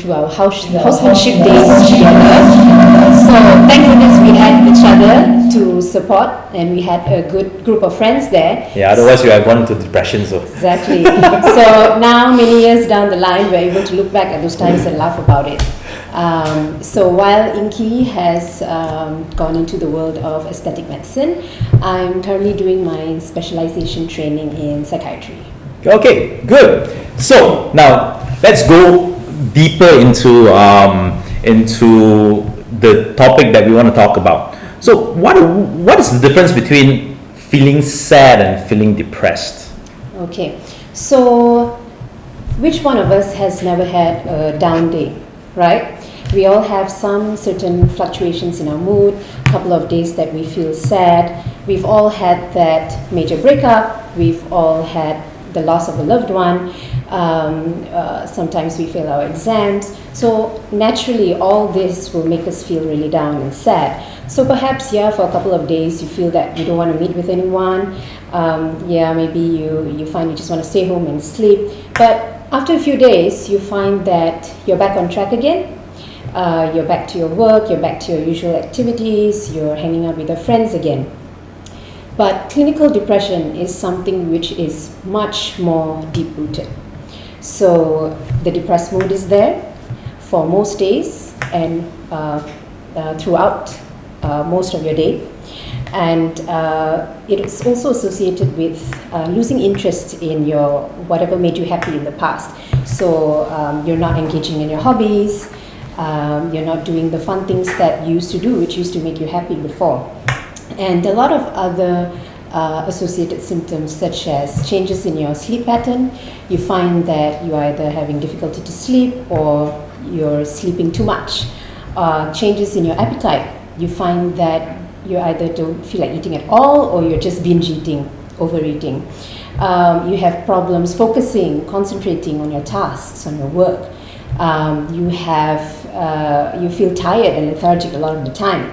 through our housemanship days together. So thank goodness we had each other to support, and we had a good group of friends there. Yeah, otherwise you have gone into depression. So exactly. So now, many years down the line, we're able to look back at those times and laugh about it. So while Inky has gone into the world of aesthetic medicine, I'm currently doing my specialization training in psychiatry. okay, good. So now let's go deeper into the topic that we want to talk about. So what is the difference between feeling sad and feeling depressed? Okay, so which one of us has never had a down day, right? We all have some certain fluctuations in our mood, a couple of days that we feel sad. We've all had that major breakup. We've all had the loss of a loved one. Sometimes we fail our exams. So naturally, all this will make us feel really down and sad. So perhaps, for a couple of days, you feel that you don't want to meet with anyone. Maybe you find you just want to stay home and sleep. But after a few days, you find that you're back on track again. You're back to your work, you're back to your usual activities, you're hanging out with your friends again. But clinical depression is something which is much more deep-rooted. So the depressed mood is there for most days and throughout most of your day. And it is also associated with losing interest in your whatever made you happy in the past. So you're not engaging in your hobbies, you're not doing the fun things that you used to do, which used to make you happy before. And a lot of other associated symptoms, such as changes in your sleep pattern. You find that you're either having difficulty to sleep or you're sleeping too much. Changes in your appetite. You find that you either don't feel like eating at all or you're just binge eating, overeating. You have problems focusing, concentrating on your tasks, on your work. You feel tired and lethargic a lot of the time.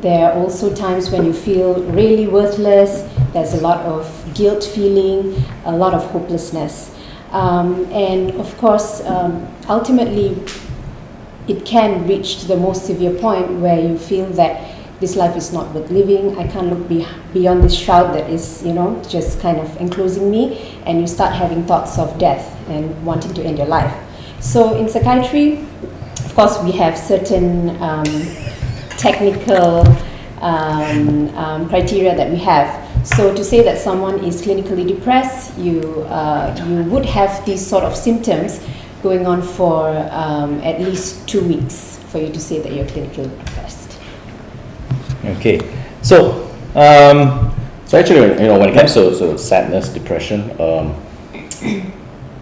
There are also times when you feel really worthless. There's a lot of guilt feeling, a lot of hopelessness. And of course, ultimately, it can reach to the most severe point where you feel that this life is not worth living. I can't look beyond this shroud that is, just kind of enclosing me, and you start having thoughts of death and wanting to end your life. So in psychiatry, of course, we have certain technical criteria that we have. So to say that someone is clinically depressed, you would have these sort of symptoms going on for at least 2 weeks for you to say that you're clinically depressed. Okay, so actually, when it comes to sadness, depression,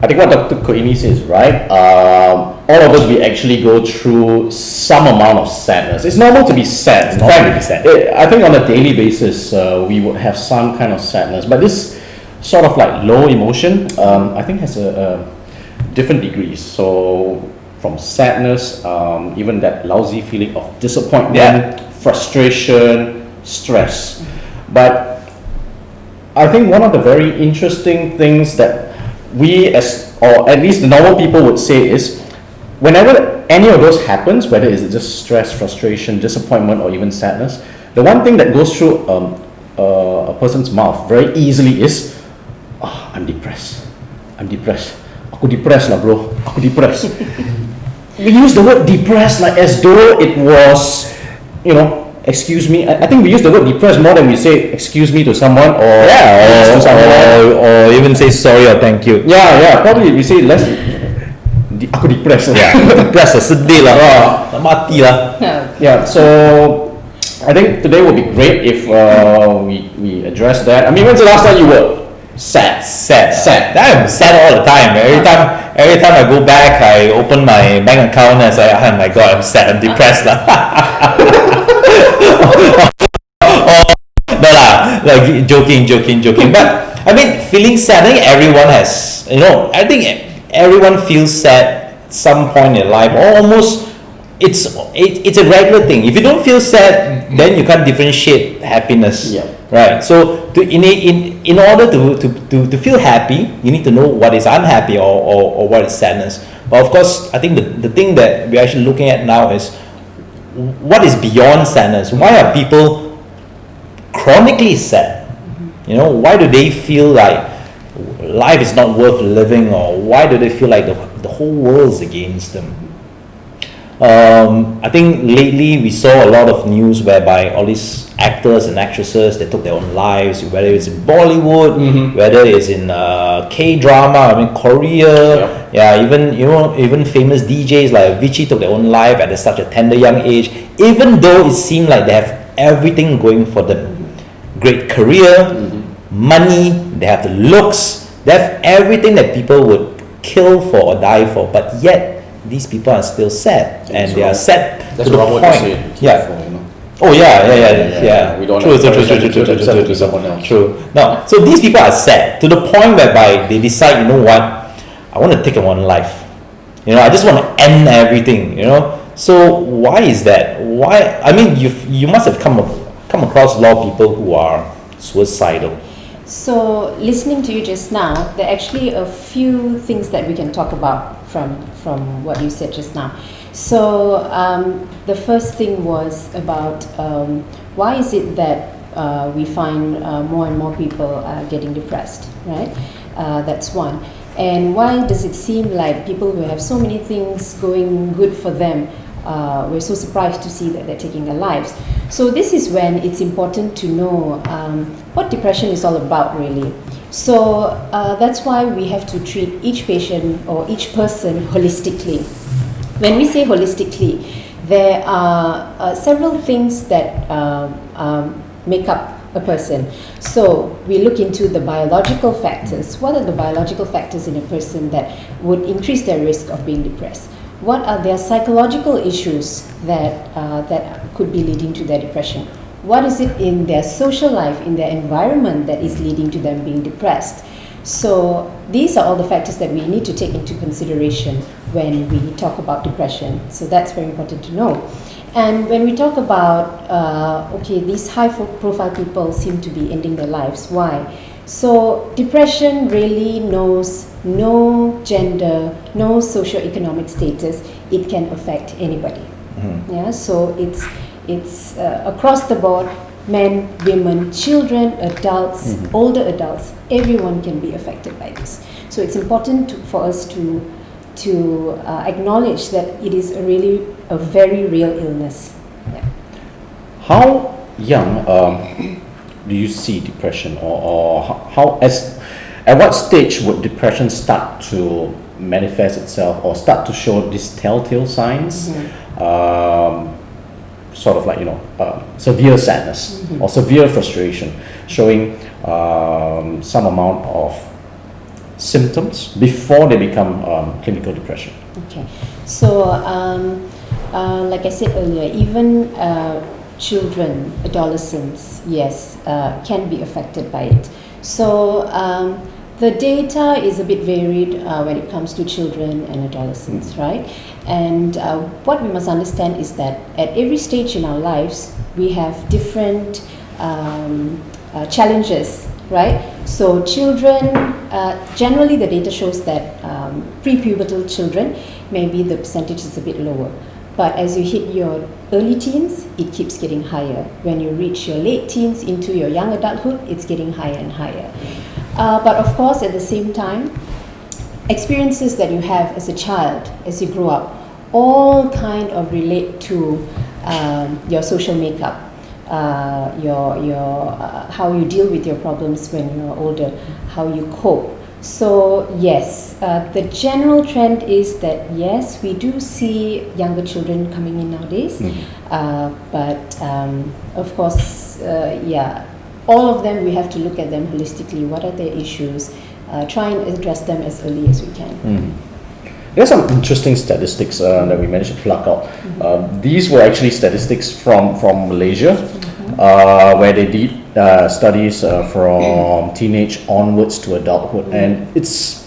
I think what Dr. Kohini says, right? All of us, we actually go through some amount of sadness. It's normal to be sad. In fact, I think on a daily basis, we would have some kind of sadness. But this sort of like low emotion, I think has a different degrees. So from sadness, even that lousy feeling of disappointment, frustration, stress. But I think one of the very interesting things that we or at least the normal people would say is, whenever any of those happens, whether it's just stress, frustration, disappointment, or even sadness, the one thing that goes through a person's mouth very easily is, I'm depressed. Aku depressed lah bro, aku depressed. We use the word depressed like as though it was, excuse me. I think we use the word depressed more than we say excuse me to someone or even say sorry or thank you. Probably we say less. Aku depressed. Depressed, sedih lah, mati lah. So I think today would be great if we address that. I mean, when's the last time you were sad? I'm sad all the time. Every time I go back, I open my bank account and I say, oh my god, I'm sad, I'm depressed lah. No lah, like joking. But I mean, feeling sad, I think everyone has, I think everyone feels sad at some point in life, or almost. It's a regular thing. If you don't feel sad, then you can't differentiate happiness, right? So in order to feel happy, you need to know what is unhappy or what is sadness. But of course, I think the thing that we're actually looking at now is what is beyond sadness. Why are people chronically sad? You know, why do they feel like life is not worth living, or why do they feel like the whole world is against them? I think lately we saw a lot of news whereby all these actors and actresses, they took their own lives, whether it's in Bollywood, whether it's in K-drama, I mean Korea, even famous DJs like Avicii took their own life at such a tender young age, even though it seemed like they have everything going for them. Great career, money, they have the looks, they have everything that people would kill for or die for, but yet these people are still sad, and they are sad That's to the wrong point. word to say it. Yeah. For, you know. Oh yeah. We don't True. to someone else. True. Now, so these people are sad to the point whereby they decide, you know what, I want to take one life. You know, I just want to end everything. You know. So why is that? Why? I mean, you must have come across a lot of people who are suicidal. So listening to you just now, there are actually a few things that we can talk about from what you said just now. So the first thing was about why is it that we find more and more people are getting depressed, right? That's one. And why does it seem like people who have so many things going good for them, we're so surprised to see that they're taking their lives? So this is when it's important to know what depression is all about, really. So that's why we have to treat each patient or each person holistically. When we say holistically, there are several things that make up a person. So we look into the biological factors. What are the biological factors in a person that would increase their risk of being depressed? What are their psychological issues that could be leading to their depression? What is it in their social life, in their environment, that is leading to them being depressed? So these are all the factors that we need to take into consideration when we talk about depression. So that's very important to know. And when we talk about, these high-profile people seem to be ending their lives. Why? So depression really knows no gender, no socioeconomic status. It can affect anybody. Yeah. So it's across the board. Men, women, children, adults, older adults. Everyone can be affected by this. So it's important for us to acknowledge that it is a very real illness. Yeah. How young do you see depression, or at what stage would depression start to manifest itself or start to show these telltale signs? Sort of like, severe sadness or severe frustration, showing some amount of symptoms before they become clinical depression. Okay, so like I said earlier, even children, adolescents, yes, can be affected by it. So the data is a bit varied when it comes to children and adolescents, right? And what we must understand is that at every stage in our lives, we have different challenges, right? So children, generally the data shows that prepubertal children, maybe the percentage is a bit lower. But as you hit your early teens, it keeps getting higher. When you reach your late teens into your young adulthood, it's getting higher and higher. But of course, at the same time, experiences that you have as a child, as you grow up, all kind of relate to your social makeup, how you deal with your problems when you're older, how you cope. So yes, the general trend is that yes, we do see younger children coming in nowadays, but of course, all of them, we have to look at them holistically. What are their issues? Try and address them as early as we can. There's some interesting statistics that we managed to pluck out. These were actually statistics from Malaysia, where they did studies from teenage onwards to adulthood, and it's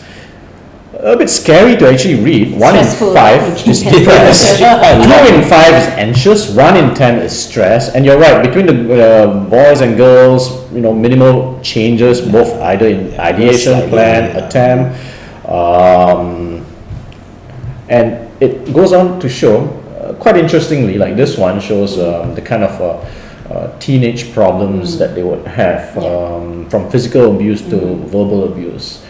a bit scary to actually read. 1 in 5 is depressed, 2 in 5 is anxious, 1 in 10 is stressed. And you're right, between the boys and girls, minimal changes, both either in ideation, plan, attempt. And it goes on to show, quite interestingly, like this one shows the kind of teenage problems that they would have, from physical abuse to verbal abuse.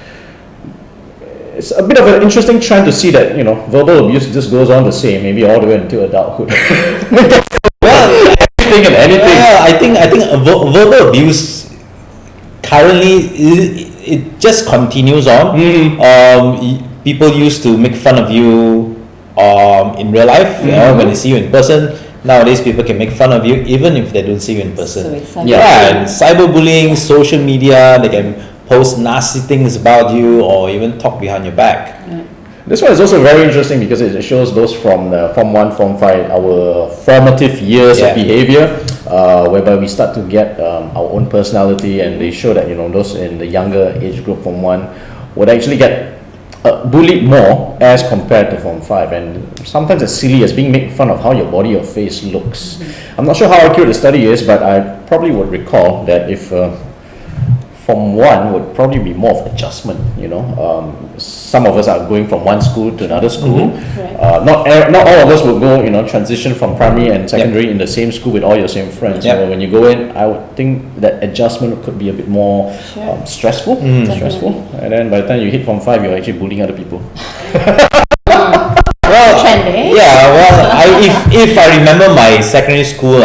It's a bit of an interesting trend to see that, verbal abuse just goes on the same, maybe all the way until adulthood. Well, everything and anything. Yeah, I think verbal abuse currently it just continues on. People used to make fun of you in real life, when they see you in person. Nowadays, people can make fun of you even if they don't see you in person. So it's and cyberbullying, social media, they can post nasty things about you or even talk behind your back. This one is also very interesting because it shows those from Form 1, Form 5, our formative years of behavior, whereby we start to get our own personality, and they show that those in the younger age group, Form 1, would actually get bullied more as compared to Form 5, and sometimes as silly as being made fun of how your body or face looks. I'm not sure how accurate the study is, but I probably would recall that if Form 1 would probably be more of adjustment, some of us are going from one school to another school. Not all of us will go, transition from primary and secondary in the same school with all your same friends. So when you go in, I would think that adjustment could be a bit more stressful. And then by the time you hit Form 5, you're actually bullying other people. If I remember my secondary school,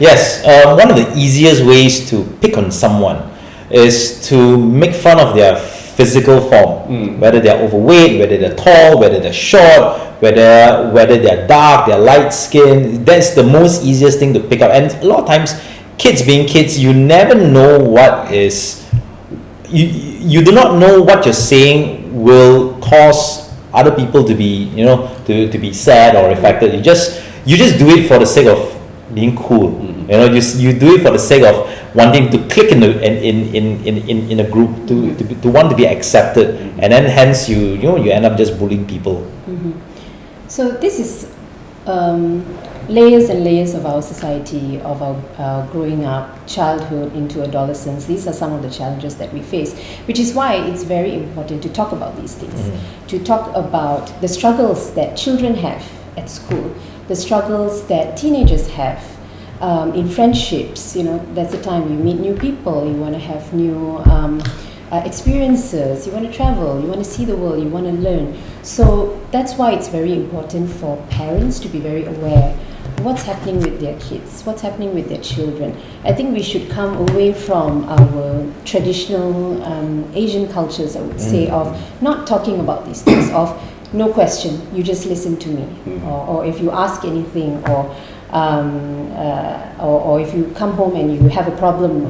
yes, one of the easiest ways to pick on someone is to make fun of their physical form, whether they're overweight, whether they're tall, whether they're short, whether they're dark, they're light skinned. That's the most easiest thing to pick up. And a lot of times, kids being kids, you never know what is, you do not know what you're saying will cause other people to be, to be sad or affected. You just do it for the sake of being cool. You do it for the sake of wanting to click in a group, to want to be accepted, and then hence you end up just bullying people. So this is layers and layers of our society, of our growing up, childhood into adolescence. These are some of the challenges that we face, which is why it's very important to talk about these things, to talk about the struggles that children have at school, the struggles that teenagers have in friendships. That's the time you meet new people, you want to have new experiences, you want to travel, you want to see the world, you want to learn. So that's why it's very important for parents to be very aware of what's happening with their kids, what's happening with their children. I think we should come away from our traditional Asian cultures, I would say, of not talking about these things, of no question, you just listen to me, or if you ask anything, or if you come home and you have a problem,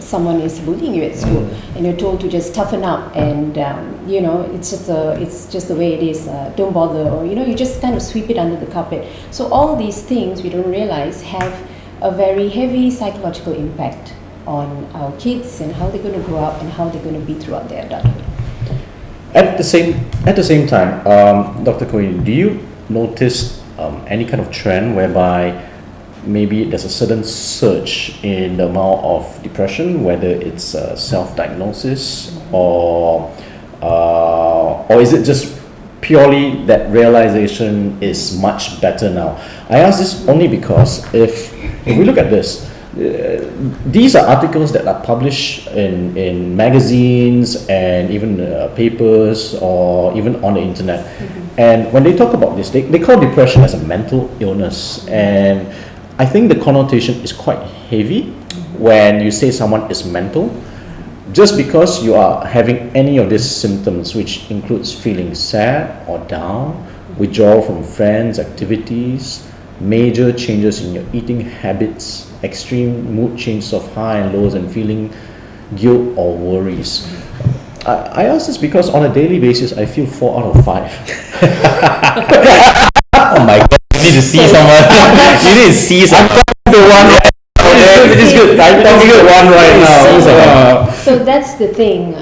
someone is bullying you at school, and you're told to just toughen up, and it's just the way it is. Don't bother, or you just kind of sweep it under the carpet. So all these things we don't realize have a very heavy psychological impact on our kids and how they're going to grow up and how they're going to be throughout their adulthood. At the same time, Dr. Kohini, do you notice any kind of trend whereby maybe there's a sudden surge in the amount of depression, whether it's self-diagnosis or is it just purely that realization is much better now? I ask this only because if we look at this, these are articles that are published in magazines and even papers or even on the internet. And when they talk about this, they call depression as a mental illness. And I think the connotation is quite heavy when you say someone is mental, just because you are having any of these symptoms, which includes feeling sad or down, withdrawal from friends, activities, major changes in your eating habits, extreme mood changes of high and lows, and feeling guilt or worries. I ask this because on a daily basis, I feel 4 out of 5. Oh my God! You need to see someone. You need to see someone. I'm the one. It is good. I'm talking to one right now. So that's the thing.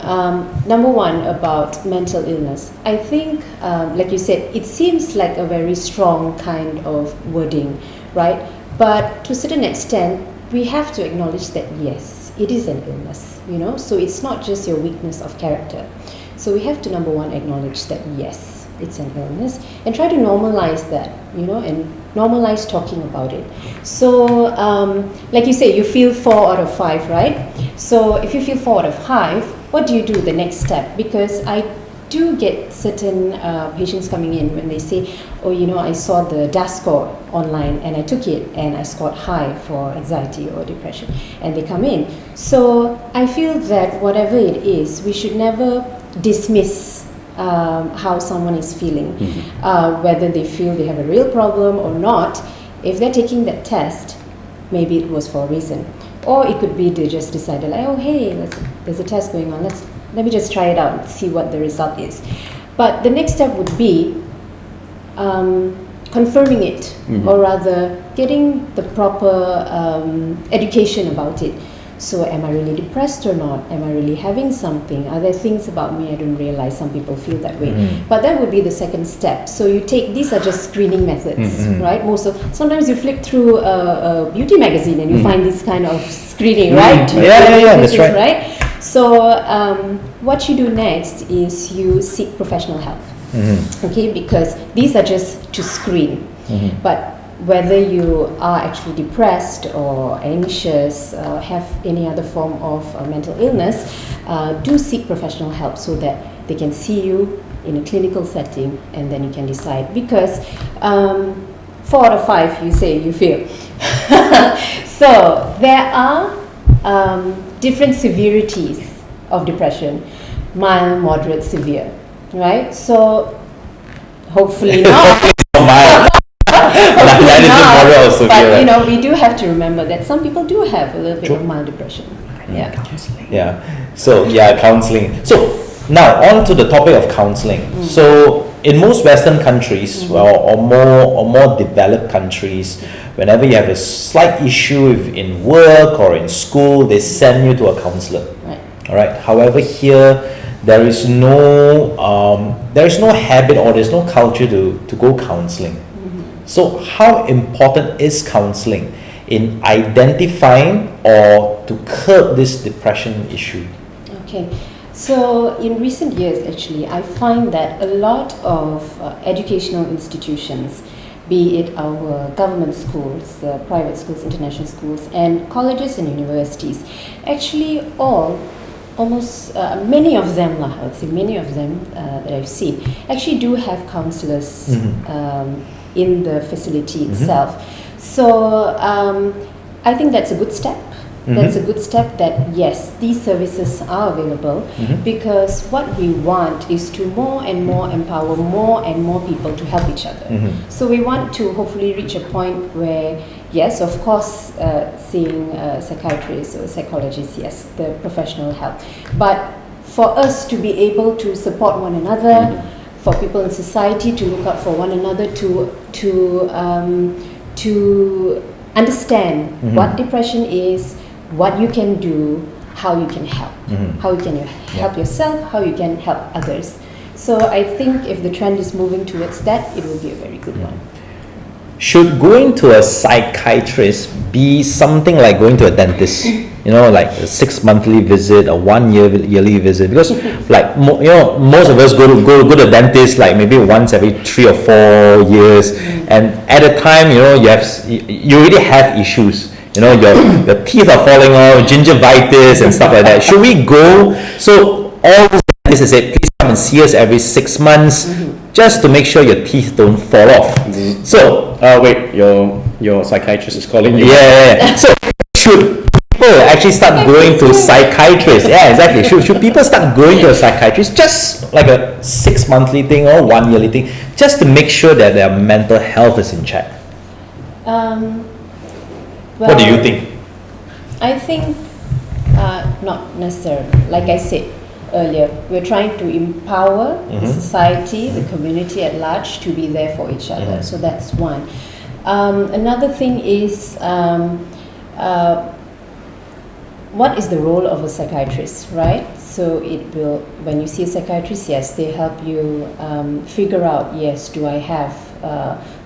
Number one, about mental illness. I think, like you said, it seems like a very strong kind of wording, right? But to a certain extent, we have to acknowledge that yes, it is an illness, So it's not just your weakness of character. So we have to, number one, acknowledge that yes, it's an illness, and try to normalize that, and normalize talking about it. So, like you say, you feel 4 out of 5, right? So if you feel 4 out of 5, what do you do the next step? Because I do get certain patients coming in when they say, oh, I saw the DAS score online and I took it and I scored high for anxiety or depression, and they come in. So I feel that whatever it is, we should never dismiss how someone is feeling, whether they feel they have a real problem or not. If they're taking that test, maybe it was for a reason, or it could be they just decided, like, oh hey, there's a test going on, let me just try it out and see what the result is. But the next step would be confirming it, or rather getting the proper education about it. So am I really depressed or not? Am I really having something? Are there things about me I don't realize? Some people feel that way. But that would be the second step. So these are just screening methods, right? Sometimes you flip through a beauty magazine and you find this kind of screening, right? Yeah, that's right. Right? So what you do next is you seek professional help, okay? Because these are just to screen. But whether you are actually depressed or anxious, have any other form of mental illness, do seek professional help so that they can see you in a clinical setting, and then you can decide. Because 4 out of 5, you say you feel. So there are different severities of depression: mild, moderate, severe, right? So hopefully not. But we do have to remember that some people do have a little bit of mild depression. Yeah. Counseling. So now on to the topic of counseling. So in most Western countries, or more developed countries, whenever you have a slight issue in work or in school, they send you to a counselor. Right. All right. However, here there is no habit, or there's no culture to go counseling. So how important is counseling in identifying or to curb this depression issue? Okay, so in recent years, actually, I find that a lot of educational institutions, be it our government schools, private schools, international schools, and colleges and universities, actually almost many of them, I would say many of them that I've seen, actually do have counselors in the facility itself. So I think that's a good step. That's a good step that, yes, these services are available, because what we want is to more and more empower more and more people to help each other. So we want to hopefully reach a point where, yes, of course, seeing psychiatrists or psychologists, yes, the professional help. But for us to be able to support one another, for people in society to look out for one another, to understand what depression is, what you can do, how you can help, how you can help yourself, how you can help others. So I think if the trend is moving towards that, it will be a very good one. Should going to a psychiatrist be something like going to a dentist? Like a 6 monthly visit, a 1 yearly visit? Because like most of us go to the dentist like maybe once every 3 or 4 years, and at a time you already have issues. Your teeth are falling off, gingivitis and stuff like that. Should we go? So all these dentists say, please come and see us every 6 months, just to make sure your teeth don't fall off. So wait, your psychiatrist is calling you. Yeah. So should people actually start going to psychiatrists? Yeah, exactly. Should people start going to a psychiatrist, just like a 6 monthly thing or 1 yearly thing, just to make sure that their mental health is in check? What do you think? I think not necessarily. Like I said earlier, we're trying to empower the society, the community at large, to be there for each other. So that's one. Another thing is, what is the role of a psychiatrist, right? So when you see a psychiatrist, yes, they help you figure out, yes, do I have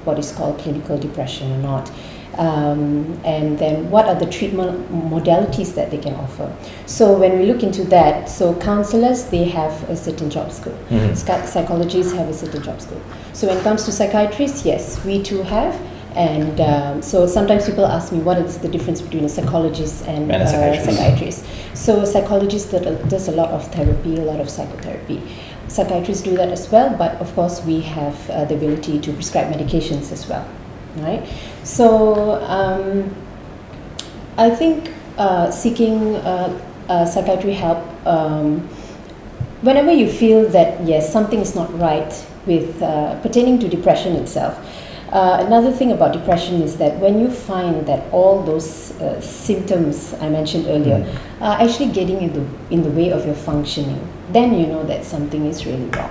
what is called clinical depression or not? and then what are the treatment modalities that they can offer. So when we look into that, so counselors, they have a certain job scope. Psychologists have a certain job scope. So when it comes to psychiatrists, yes, we too have. And so sometimes people ask me, what is the difference between a psychologist and a psychiatrist? So a psychologist does a lot of therapy, a lot of psychotherapy. Psychiatrists do that as well, but of course we have the ability to prescribe medications as well, right? So I think seeking psychiatry help, whenever you feel that yes, something is not right with pertaining to depression itself. Another thing about depression is that when you find that all those symptoms I mentioned earlier are actually getting in the way of your functioning, then you know that something is really wrong.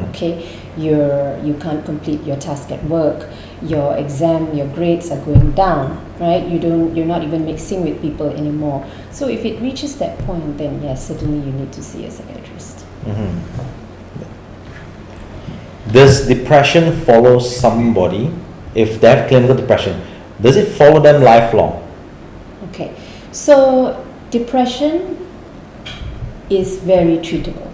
Okay, you can't complete your task at work, your exam, your grades are going down, right? You're not even mixing with people anymore. So if it reaches that point, then yes, certainly you need to see a psychiatrist. Does depression follow somebody? If they have clinical depression, does it follow them lifelong? Okay, so depression is very treatable,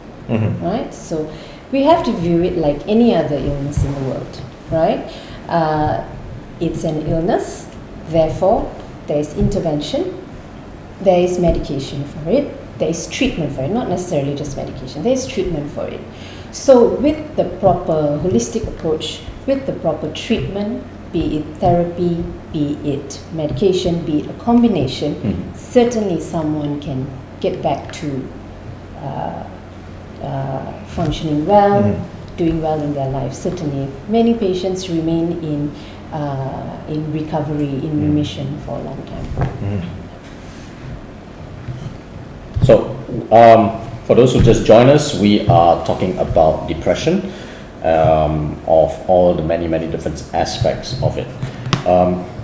right? So we have to view it like any other illness in the world, right? It's an illness, therefore there is intervention, there is medication for it, there is treatment for it, not necessarily just medication, there is treatment for it. So with the proper holistic approach, with the proper treatment, be it therapy, be it medication, be it a combination, certainly someone can get back to functioning well, doing well in their life. Certainly, many patients remain in recovery, in remission for a long time. So, for those who just joined us, we are talking about depression, of all the many different aspects of it.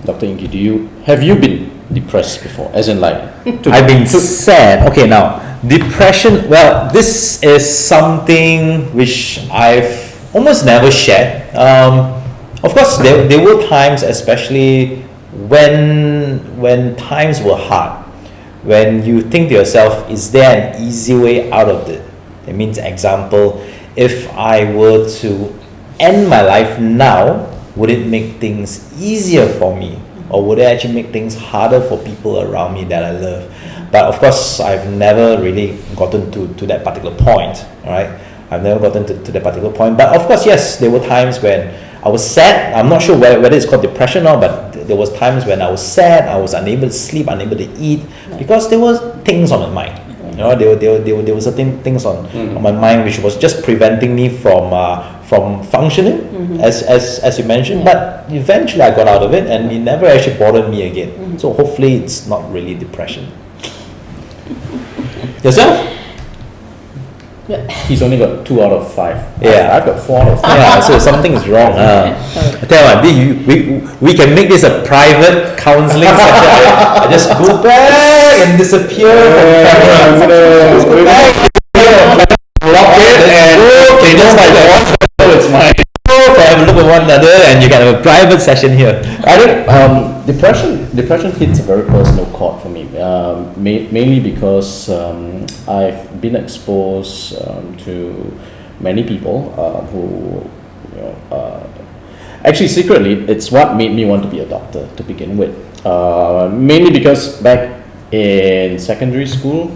Dr. Inky, have you been depressed before? As in, like, I've been sad. Okay, now depression. Well, this is something which I've almost never shared. Of course, there were times, especially when times were hard, when you think to yourself, is there an easy way out of it? It means, example, if I were to end my life now, would it make things easier for me? Or would it actually make things harder for people around me that I love? But of course, I've never really gotten to that particular point, right? I've never gotten to that particular point. But of course, yes, there were times when I was sad. I'm not sure whether it's called depression or, but there was times when I was sad, I was unable to sleep, unable to eat, because there were things on my mind. You know, there were certain things on my mind which was just preventing me from functioning, as you mentioned. But eventually I got out of it, and it never actually bothered me again. So hopefully it's not really depression. Yourself? He's only got 2 out of 5. Yeah, I've got 4 out of 5. Yeah, so something is wrong. I tell you what, we can make this a private counselling session. I just go back and disappear from camera. Just go back. Lock it and they just like that. It's mine. Have a look at one another, and you can have a private session here. I think depression hits a very personal chord for me, mainly because I've been exposed to many people who, actually secretly, it's what made me want to be a doctor to begin with. Mainly because back in secondary school,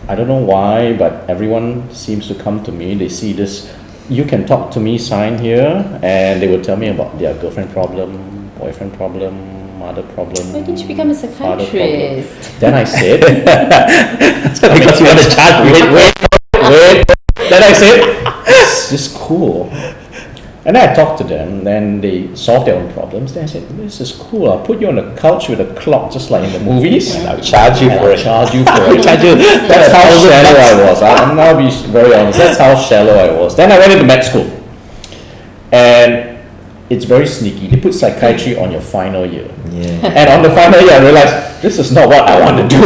I don't know why, but everyone seems to come to me. They see this "you can talk to me" sign here, and they would tell me about their girlfriend problem, boyfriend problem, mother problem. Why didn't you become a psychiatrist? Then I said, Because you want to charge me. wait. Then I said, it's just cool. And then I talked to them, then they solved their own problems. Then I said, this is cool. I'll put you on a couch with a clock, just like in the movies. And I'll charge you for it. Charge you for it. That's how shallow I was. I'm now be very honest. That's how shallow I was. Then I went into med school. And it's very sneaky. They put psychiatry on your final year. Yeah. And on the final year, I realized, this is not what I want to do.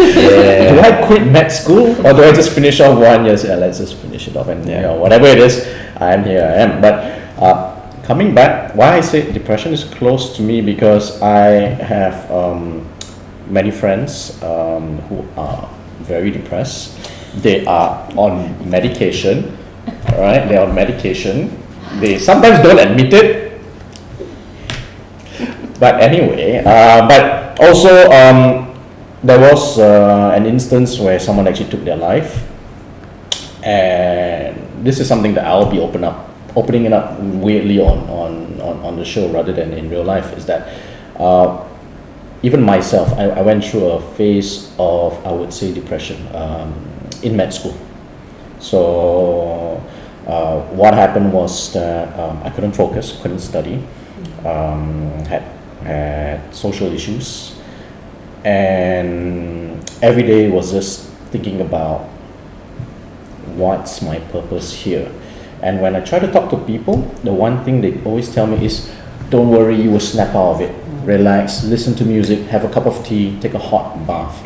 Yeah. Do I quit med school, or do I just finish off 1 year? Let's just finish it off, and whatever it is, I'm here. I am. But coming back, why I say depression is close to me because I have many friends who are very depressed. They are on medication, right? They're on medication. They sometimes don't admit it. But anyway, but also there was an instance where someone actually took their life, and this is something that I'll be opening it up weirdly on the show rather than in real life. Is that even myself, I went through a phase of, I would say, depression in med school. So what happened was that I couldn't focus, couldn't study, had social issues, and every day was just thinking about what's my purpose here. And when I try to talk to people, the one thing they always tell me is, don't worry, you will snap out of it. Relax, listen to music, have a cup of tea, take a hot bath.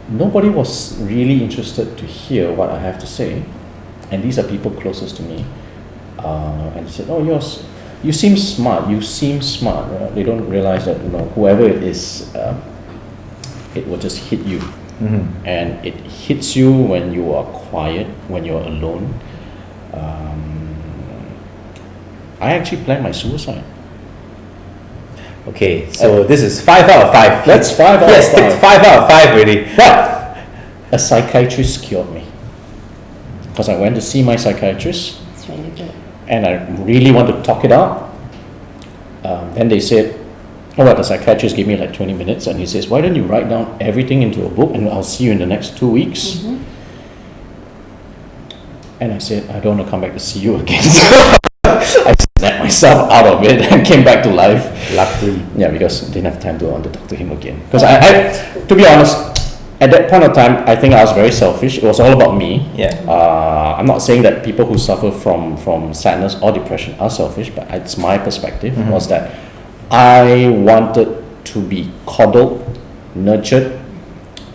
Nobody was really interested to hear what I have to say, and these are people closest to me. And they said, oh, you seem smart. They don't realize that, whoever it is, it will just hit you. Mm-hmm. And it hits you when you are quiet, when you're alone. I actually planned my suicide. Okay, so this is 5 out of 5. That's 5 out of 5. Yes, 5 out of 5 really. But a psychiatrist cured me. Because I went to see my psychiatrist. It's really good. And I really want to talk it out. Then they said, the psychiatrist gave me like 20 minutes, and he says, why don't you write down everything into a book, and I'll see you in the next 2 weeks. Mm-hmm. And I said, I don't want to come back to see you again. So I snapped myself out of it and came back to life. Luckily. Yeah, because I didn't have time to want to talk to him again. Because I, to be honest, at that point of time, I think I was very selfish. It was all about me. Yeah. I'm not saying that people who suffer from sadness or depression are selfish, but it's my perspective was that I wanted to be coddled, nurtured,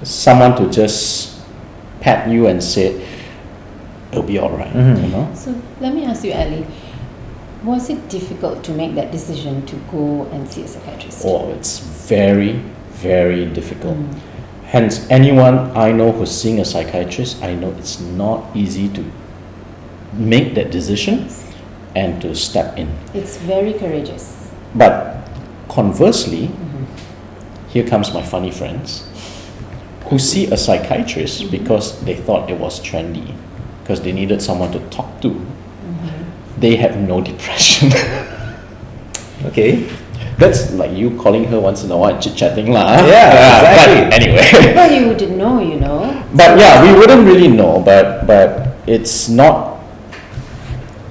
someone to just pat you and say, it'll be all right. So let me ask you, Ali, was it difficult to make that decision to go and see a psychiatrist? Oh, it's very, very difficult. Hence, anyone I know who's seeing a psychiatrist, I know it's not easy to make that decision and to step in. It's very courageous. But conversely, here comes my funny friends who see a psychiatrist because they thought it was trendy, because they needed someone to talk to. They have no depression. Okay. That's like you calling her once in a while, chit-chatting lah. Yeah, exactly. But anyway. Well, you wouldn't know, But yeah, we wouldn't really know. But it's not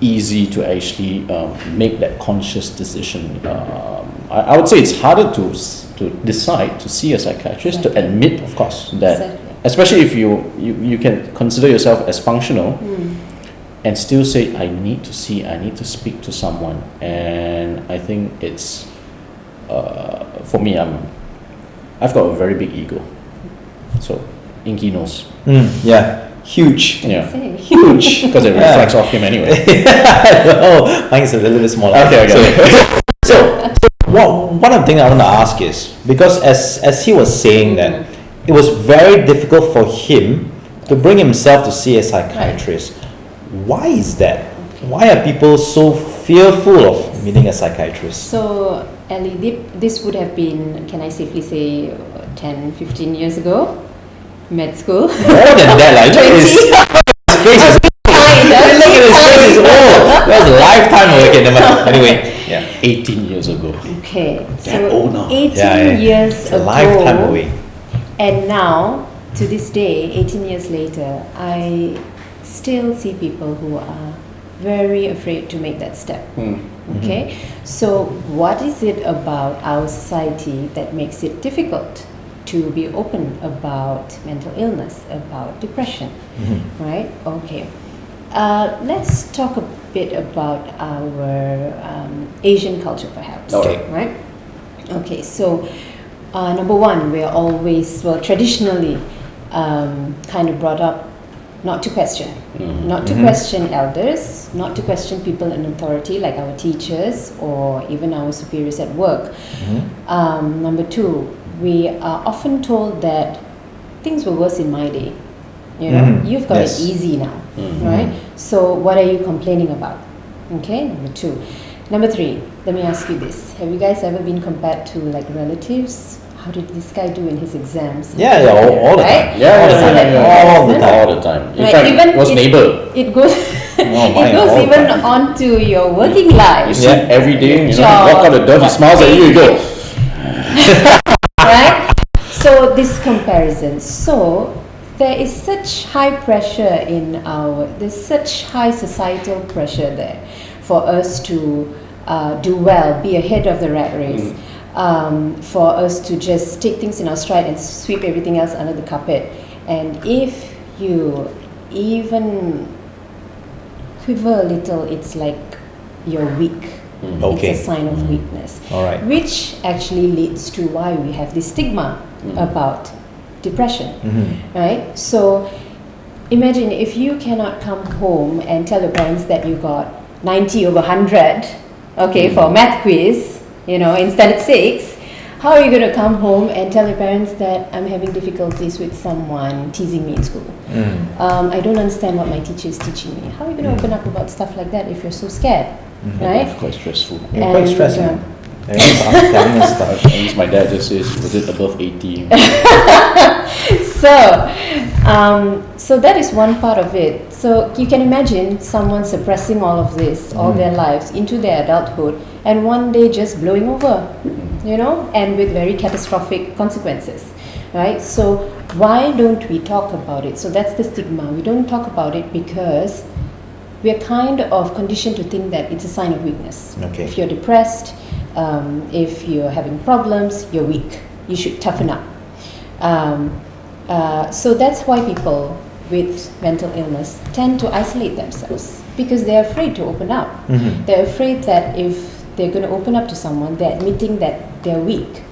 easy to actually make that conscious decision. I would say it's harder to decide to see a psychiatrist, to admit, of course, that especially if you can consider yourself as functional. And still say, I need to speak to someone. And I think it's, for me, I've got a very big ego. So, Inky knows. Yeah, huge. Yeah, Say. huge, because it reflects off him anyway. Oh, mine is a little bit smaller. Okay. So one of the things I want to ask is, because as he was saying that, it was very difficult for him to bring himself to see a psychiatrist. Why is that? Why are people so fearful of meeting a psychiatrist? So, Ali, this would have been, can I safely say, 10, 15 years ago? Med school? More than that, like, look at his face is look at his face is old. That's a lifetime away. Okay, never mind. Anyway, yeah. 18 years ago. Okay, That so old now. 18 years It's a ago, lifetime away. and now, to this day, 18 years later, I still see people who are very afraid to make that step. Okay, so what is it about our society that makes it difficult to be open about mental illness, about depression, right? Okay, let's talk a bit about our Asian culture, perhaps. Okay. Right? Okay, so number one, we're always, well, traditionally kind of brought up not to question. Not to question elders, not to question people in authority like our teachers or even our superiors at work. Number two, we are often told that things were worse in my day. You know, you've got Yes. it easy now, right? So what are you complaining about? Okay, number two. Number three, let me ask you this. Have you guys ever been compared to like relatives? How did this guy do in his exams? Yeah, all the Right? time. Yeah, all the yeah, time. yeah, yeah. All the time. All the time. In Right, fact, even it was it- neighbor. It goes, my, it goes all the even time. onto your working life. You see every day, Job, walk out the door, he smiles at you, you go. Right? So this comparison. So there is such high pressure there's such high societal pressure there for us to do well, be ahead of the rat race, for us to just take things in our stride and sweep everything else under the carpet. And if you even quiver a little, it's like you're weak. Okay. It's a sign of weakness. All right. Which actually leads to why we have this stigma about depression, right? So imagine if you cannot come home and tell your parents that you got 90 over 100, okay, for a math quiz, you know, in standard 6, how are you going to come home and tell your parents that I'm having difficulties with someone teasing me in school? I don't understand what my teacher is teaching me. How are you going to open up about stuff like that if you're so scared, right? It's quite stressful. Yeah, quite And, stressing. Everyone's telling us stuff. At least my dad just says, was it above 80? So that is one part of it. So you can imagine someone suppressing all of this all their lives into their adulthood and one day just blowing over, you know, and with very catastrophic consequences, right? So why don't we talk about it? So that's the stigma. We don't talk about it because we are kind of conditioned to think that it's a sign of weakness. Okay. If you're depressed, if you're having problems, you're weak. You should toughen up. So that's why people with mental illness tend to isolate themselves because they're afraid to open up. They're afraid that if they're going to open up to someone, they're admitting that they're weak,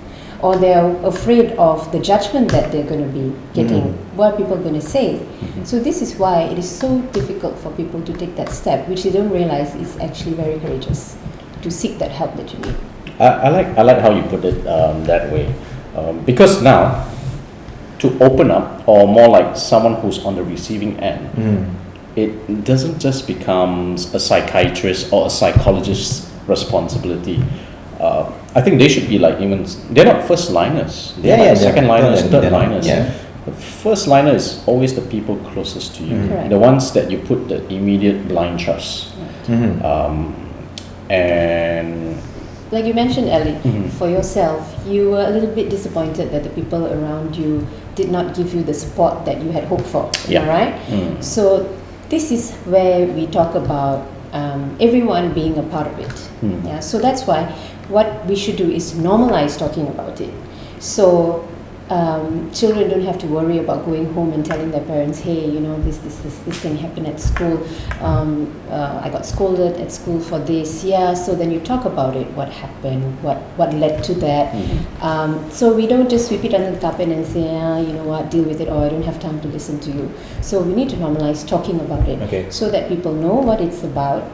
or they're afraid of the judgment that they're going to be getting, what people are going to say. So this is why it is so difficult for people to take that step, which they don't realize is actually very courageous, to seek that help that you need. I like how you put it that way, because now to open up, or more like someone who's on the receiving end, it doesn't just becomes a psychiatrist or a psychologist's responsibility. I think they should be like they're not first liners. They're like second liners, third liners. Yeah. The first liner is always the people closest to you, Correct. the ones that you put the immediate blind trust. And Like you mentioned, Ellie, for yourself, you were a little bit disappointed that the people around you did not give you the support that you had hoped for. Yeah. All right. So this is where we talk about everyone being a part of it. Yeah. So that's why what we should do is normalize talking about it. So children don't have to worry about going home and telling their parents, hey, you know, this thing happened at school. I got scolded at school for this. Yeah, so then you talk about it, what happened, what led to that. So we don't just sweep it under the carpet and say, you know what, deal with it, or I don't have time to listen to you. So we need to normalize talking about it, Okay. so that people know what it's about.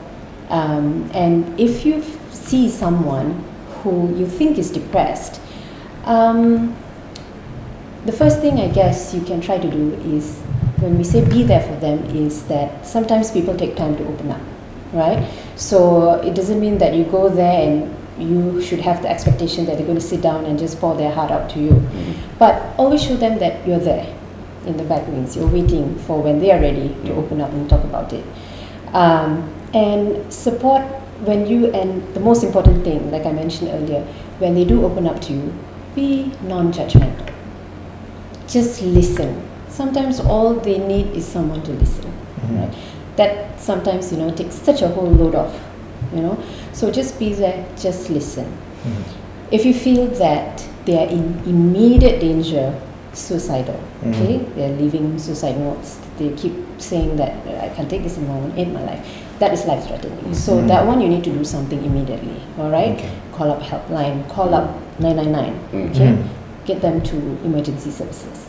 And if you see someone who you think is depressed, the first thing I guess you can try to do is, when we say be there for them, is that sometimes people take time to open up, right? So it doesn't mean that you go there and you should have the expectation that they're going to sit down and just pour their heart out to you. But always show them that you're there in the back wings. You're waiting for when they are ready to open up and talk about it. And support and the most important thing, like I mentioned earlier, when they do open up to you, be non-judgmental. Just listen. Sometimes all they need is someone to listen, right? That sometimes, takes such a whole load off, So just be there, just listen. If you feel that they are in immediate danger, suicidal, okay? They're leaving suicide notes. They keep saying that I can't take this anymore, I want to end my life. That is life-threatening. So that one you need to do something immediately, all right? Okay. Call up helpline, call up 999, okay? Get them to emergency services.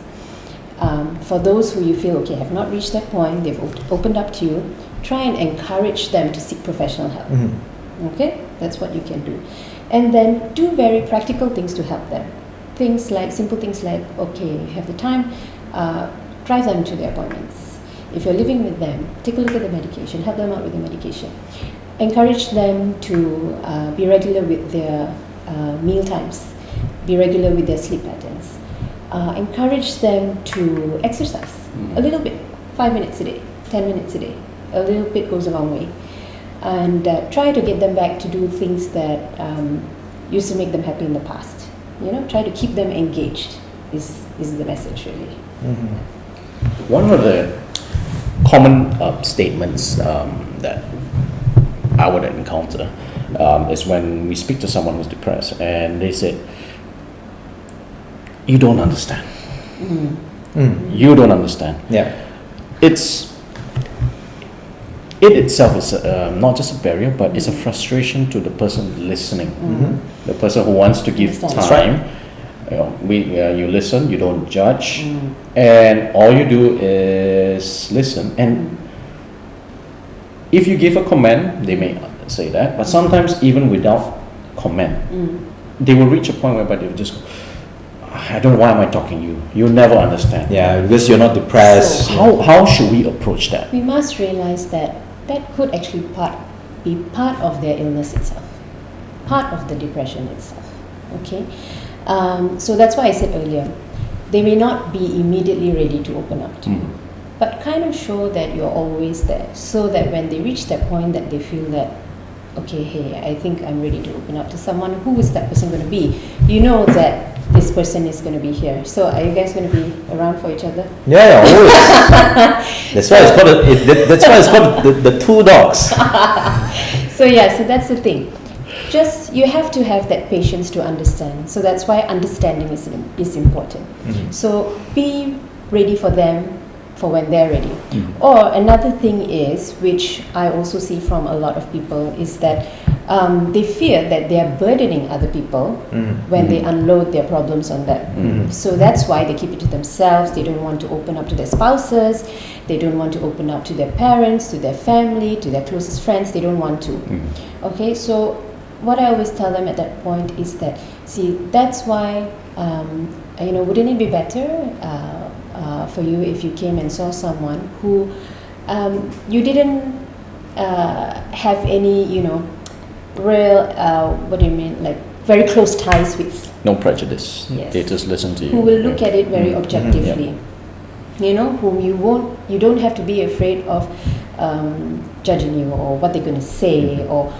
For those who you feel, okay, have not reached that point, they've opened up to you, try and encourage them to seek professional help. Okay, that's what you can do. And then do very practical things to help them. Simple things like, okay, have the time, drive them to their appointments. If you're living with them, take a look at the medication, help them out with the medication. Encourage them to be regular with their meal times, be regular with their sleep patterns. Encourage them to exercise a little bit, 5 minutes a day, 10 minutes a day. A little bit goes a long way. And try to get them back to do things that used to make them happy in the past. Try to keep them engaged is the message really. One of the common statements that I would encounter is when we speak to someone who's depressed and they say, you don't understand. You don't understand. Yeah. It itself is not just a barrier, but it's a frustration to the person listening, the person who wants to give time. You listen, you don't judge, and all you do is listen. And if you give a comment, they may say that, but sometimes even without comment, they will reach a point whereby they will just go, I don't know, why am I talking to you? You'll never understand. Yeah, because you're not depressed. So how should we approach that? We must realize that could actually be part of their illness itself, part of the depression itself. Okay, so that's why I said earlier, they may not be immediately ready to open up to you, but kind of show that you're always there, so that when they reach that point that they feel that, okay, hey, I think I'm ready to open up to someone. Who is that person going to be? You know that this person is going to be here. So are you guys going to be around for each other? Yeah, always. That's why it's called the two dogs. So that's the thing. Just you have to have that patience to understand. So that's why understanding is important. So be ready for them for when they're ready. Or another thing is, which I also see from a lot of people, is that they fear that they are burdening other people when they unload their problems on them. So that's why they keep it to themselves. They don't want to open up to their spouses. They don't want to open up to their parents, to their family, to their closest friends. They don't want to. Okay, so what I always tell them at that point is that, see, that's why, wouldn't it be better for you if you came and saw someone who you didn't have any, real, like very close ties with. No prejudice. Yes. They just listen to you. Who will look at it very objectively. Whom you don't have to be afraid of judging you or what they're going to say or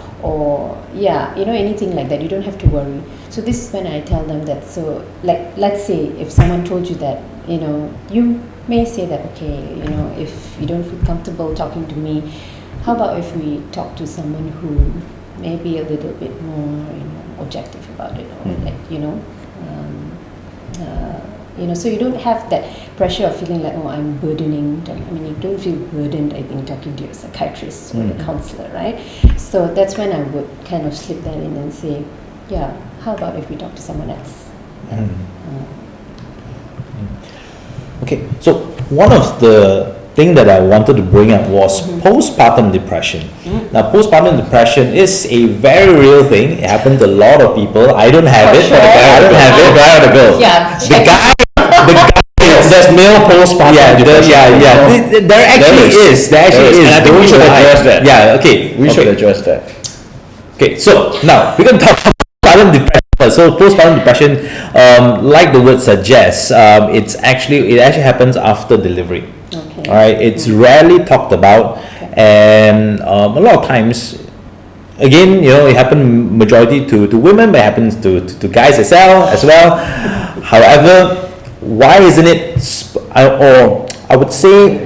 anything like that. You don't have to worry. So this is when I tell them that, so like, let's say if someone told you that, you may say that, okay, if you don't feel comfortable talking to me, how about if we talk to someone who may be a little bit more, objective about it, or so you don't have that pressure of feeling like, oh, I'm burdening. You don't feel burdened, I think, talking to your psychiatrist or the counselor, right? So that's when I would kind of slip that in and say, yeah, how about if we talk to someone else? Okay, so one of the thing that I wanted to bring up was postpartum depression. Now, postpartum depression is a very real thing. It happens to a lot of people. I don't have it. Sure. I don't have it. Where are the girls? Yeah. The guy. There's male postpartum depression. There actually is. There actually is. And I think we should address that. Yeah. Okay. We should address that. Okay. So now we're going to talk about postpartum depression. So postpartum depression, like the word suggests, it actually happens after delivery. Okay. All right. It's rarely talked about, and a lot of times, again, it happens majority to women, but it happens to guys as well. However, why isn't it, or I would say,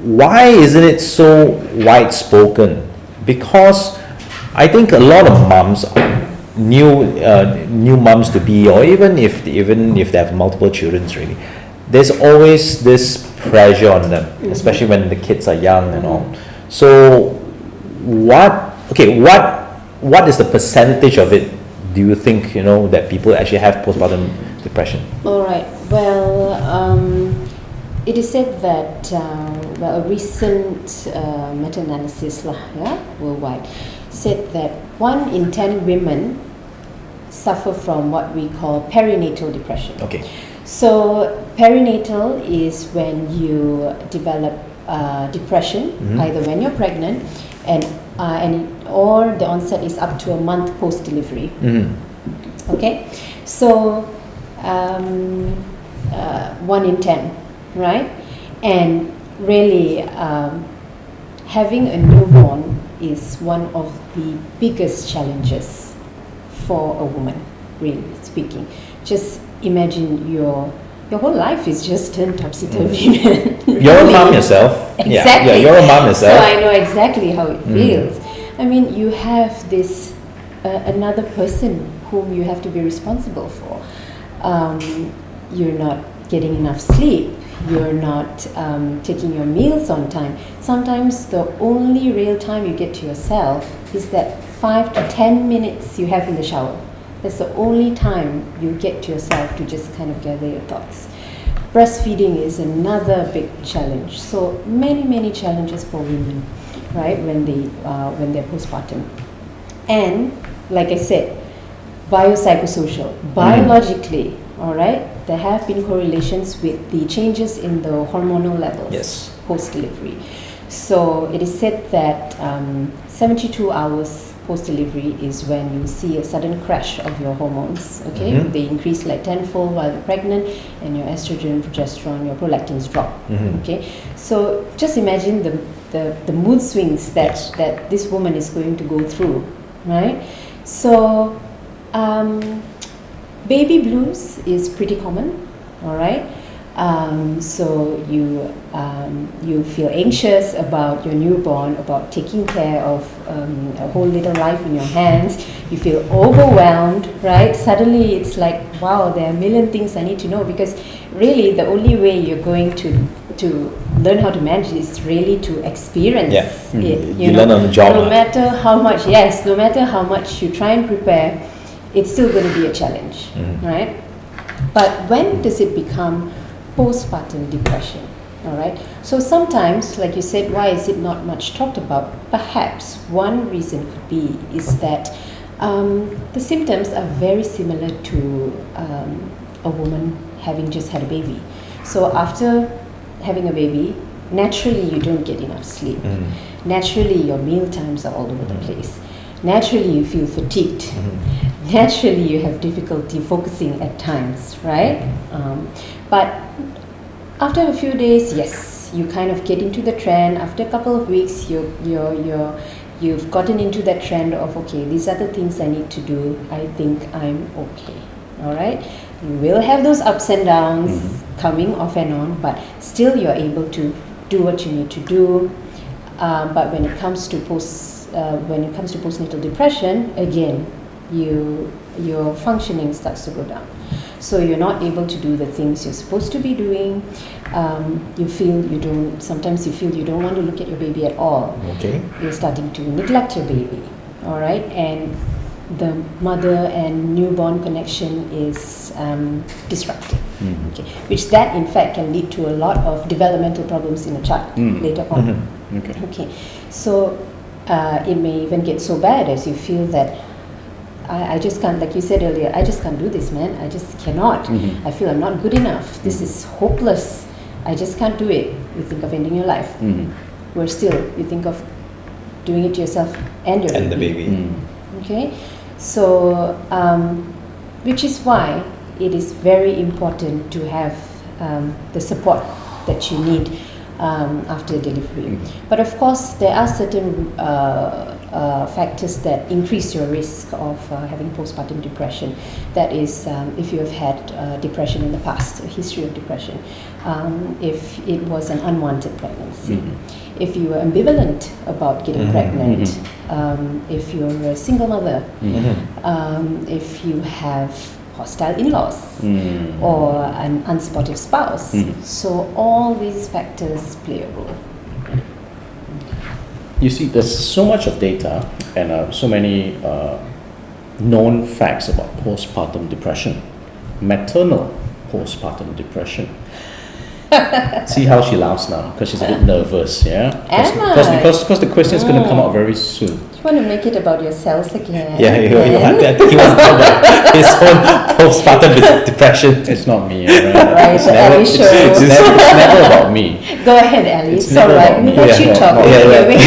why isn't it so widespoken? Because I think a lot of moms, new moms to be, or even if they have multiple children, really, there's always this pressure on them, especially when the kids are young and all. So, what is the percentage of it? Do you think that people actually have postpartum depression? All right. Well, it is said that a recent meta-analysis worldwide said that 1 in 10 women suffer from what we call perinatal depression. Okay. So perinatal is when you develop depression, either when you're pregnant or the onset is up to a month post-delivery. Okay, so 1 in 10, right? And really, having a newborn is one of the biggest challenges for a woman, really speaking. Just imagine your whole life is just turned topsy-turvy. You're a mom yourself. Exactly. Yeah, you're a mom yourself. So I know exactly how it feels. I mean, you have this another person whom you have to be responsible for. You're not getting enough sleep. You're not taking your meals on time. Sometimes the only real time you get to yourself is that 5 to 10 minutes you have in the shower. That's the only time you get to yourself to just kind of gather your thoughts. Breastfeeding is another big challenge. So many challenges for women, right? When they're postpartum, and like I said, biopsychosocial, biologically, all right. There have been correlations with the changes in the hormonal levels post-delivery. So it is said that 72 hours post-delivery is when you see a sudden crash of your hormones. Okay, they increase like tenfold while you're pregnant, and your estrogen, progesterone, your prolactins drop. Okay, so just imagine the mood swings that this woman is going to go through, right? So baby blues is pretty common, all right? So you feel anxious about your newborn, about taking care of a whole little life in your hands. You feel overwhelmed, right? Suddenly it's like, wow, there are a million things I need to know, because really the only way you're going to learn how to manage is really to experience it. You learn on the job. No matter how much you try and prepare, it's still going to be a challenge, right? But when does it become postpartum depression? All right. So sometimes, like you said, why is it not much talked about? Perhaps one reason could be is that the symptoms are very similar to a woman having just had a baby. So after having a baby, naturally you don't get enough sleep. Naturally your meal times are all over the place. Naturally you feel fatigued. Naturally you have difficulty focusing at times, right? But after a few days, yes, you kind of get into the trend. After a couple of weeks, you've gotten into that trend of, okay, these are the things I need to do. I think I'm okay. All right. You will have those ups and downs coming off and on, but still you're able to do what you need to do. But when it comes to postnatal depression, again, your functioning starts to go down. So you're not able to do the things you're supposed to be doing. Sometimes you feel you don't want to look at your baby at all. Okay. You're starting to neglect your baby, all right? And the mother and newborn connection is disrupted, okay? Which that in fact can lead to a lot of developmental problems in a child later on. Okay. So it may even get so bad as you feel that I just can't, like you said earlier, I just can't do this, man. I just cannot. I feel I'm not good enough. This is hopeless. I just can't do it. You think of ending your life. Where still, you think of doing it to yourself and your and baby. the baby. Okay? So, which is why it is very important to have the support that you need after delivery. But of course, there are certain factors that increase your risk of having postpartum depression. That is, if you have had depression in the past, a history of depression, if it was an unwanted pregnancy, if you were ambivalent about getting pregnant, if you're a single mother, if you have hostile in-laws or an unsupportive spouse. So all these factors play a role. You see, there's so much of data and so many known facts about postpartum depression, maternal postpartum depression. See how she laughs now because she's a bit nervous, yeah? Am I? Because the question is going to come out very soon. You want to make it about yourselves again? Yeah, I think he wants to talk about his own postpartum depression. It's not me, right? Right, It's the never, Ellie it's, show. it's never about me. Go ahead, Ellie. It's It's never alright. about We me. let Yeah, you talk. yeah.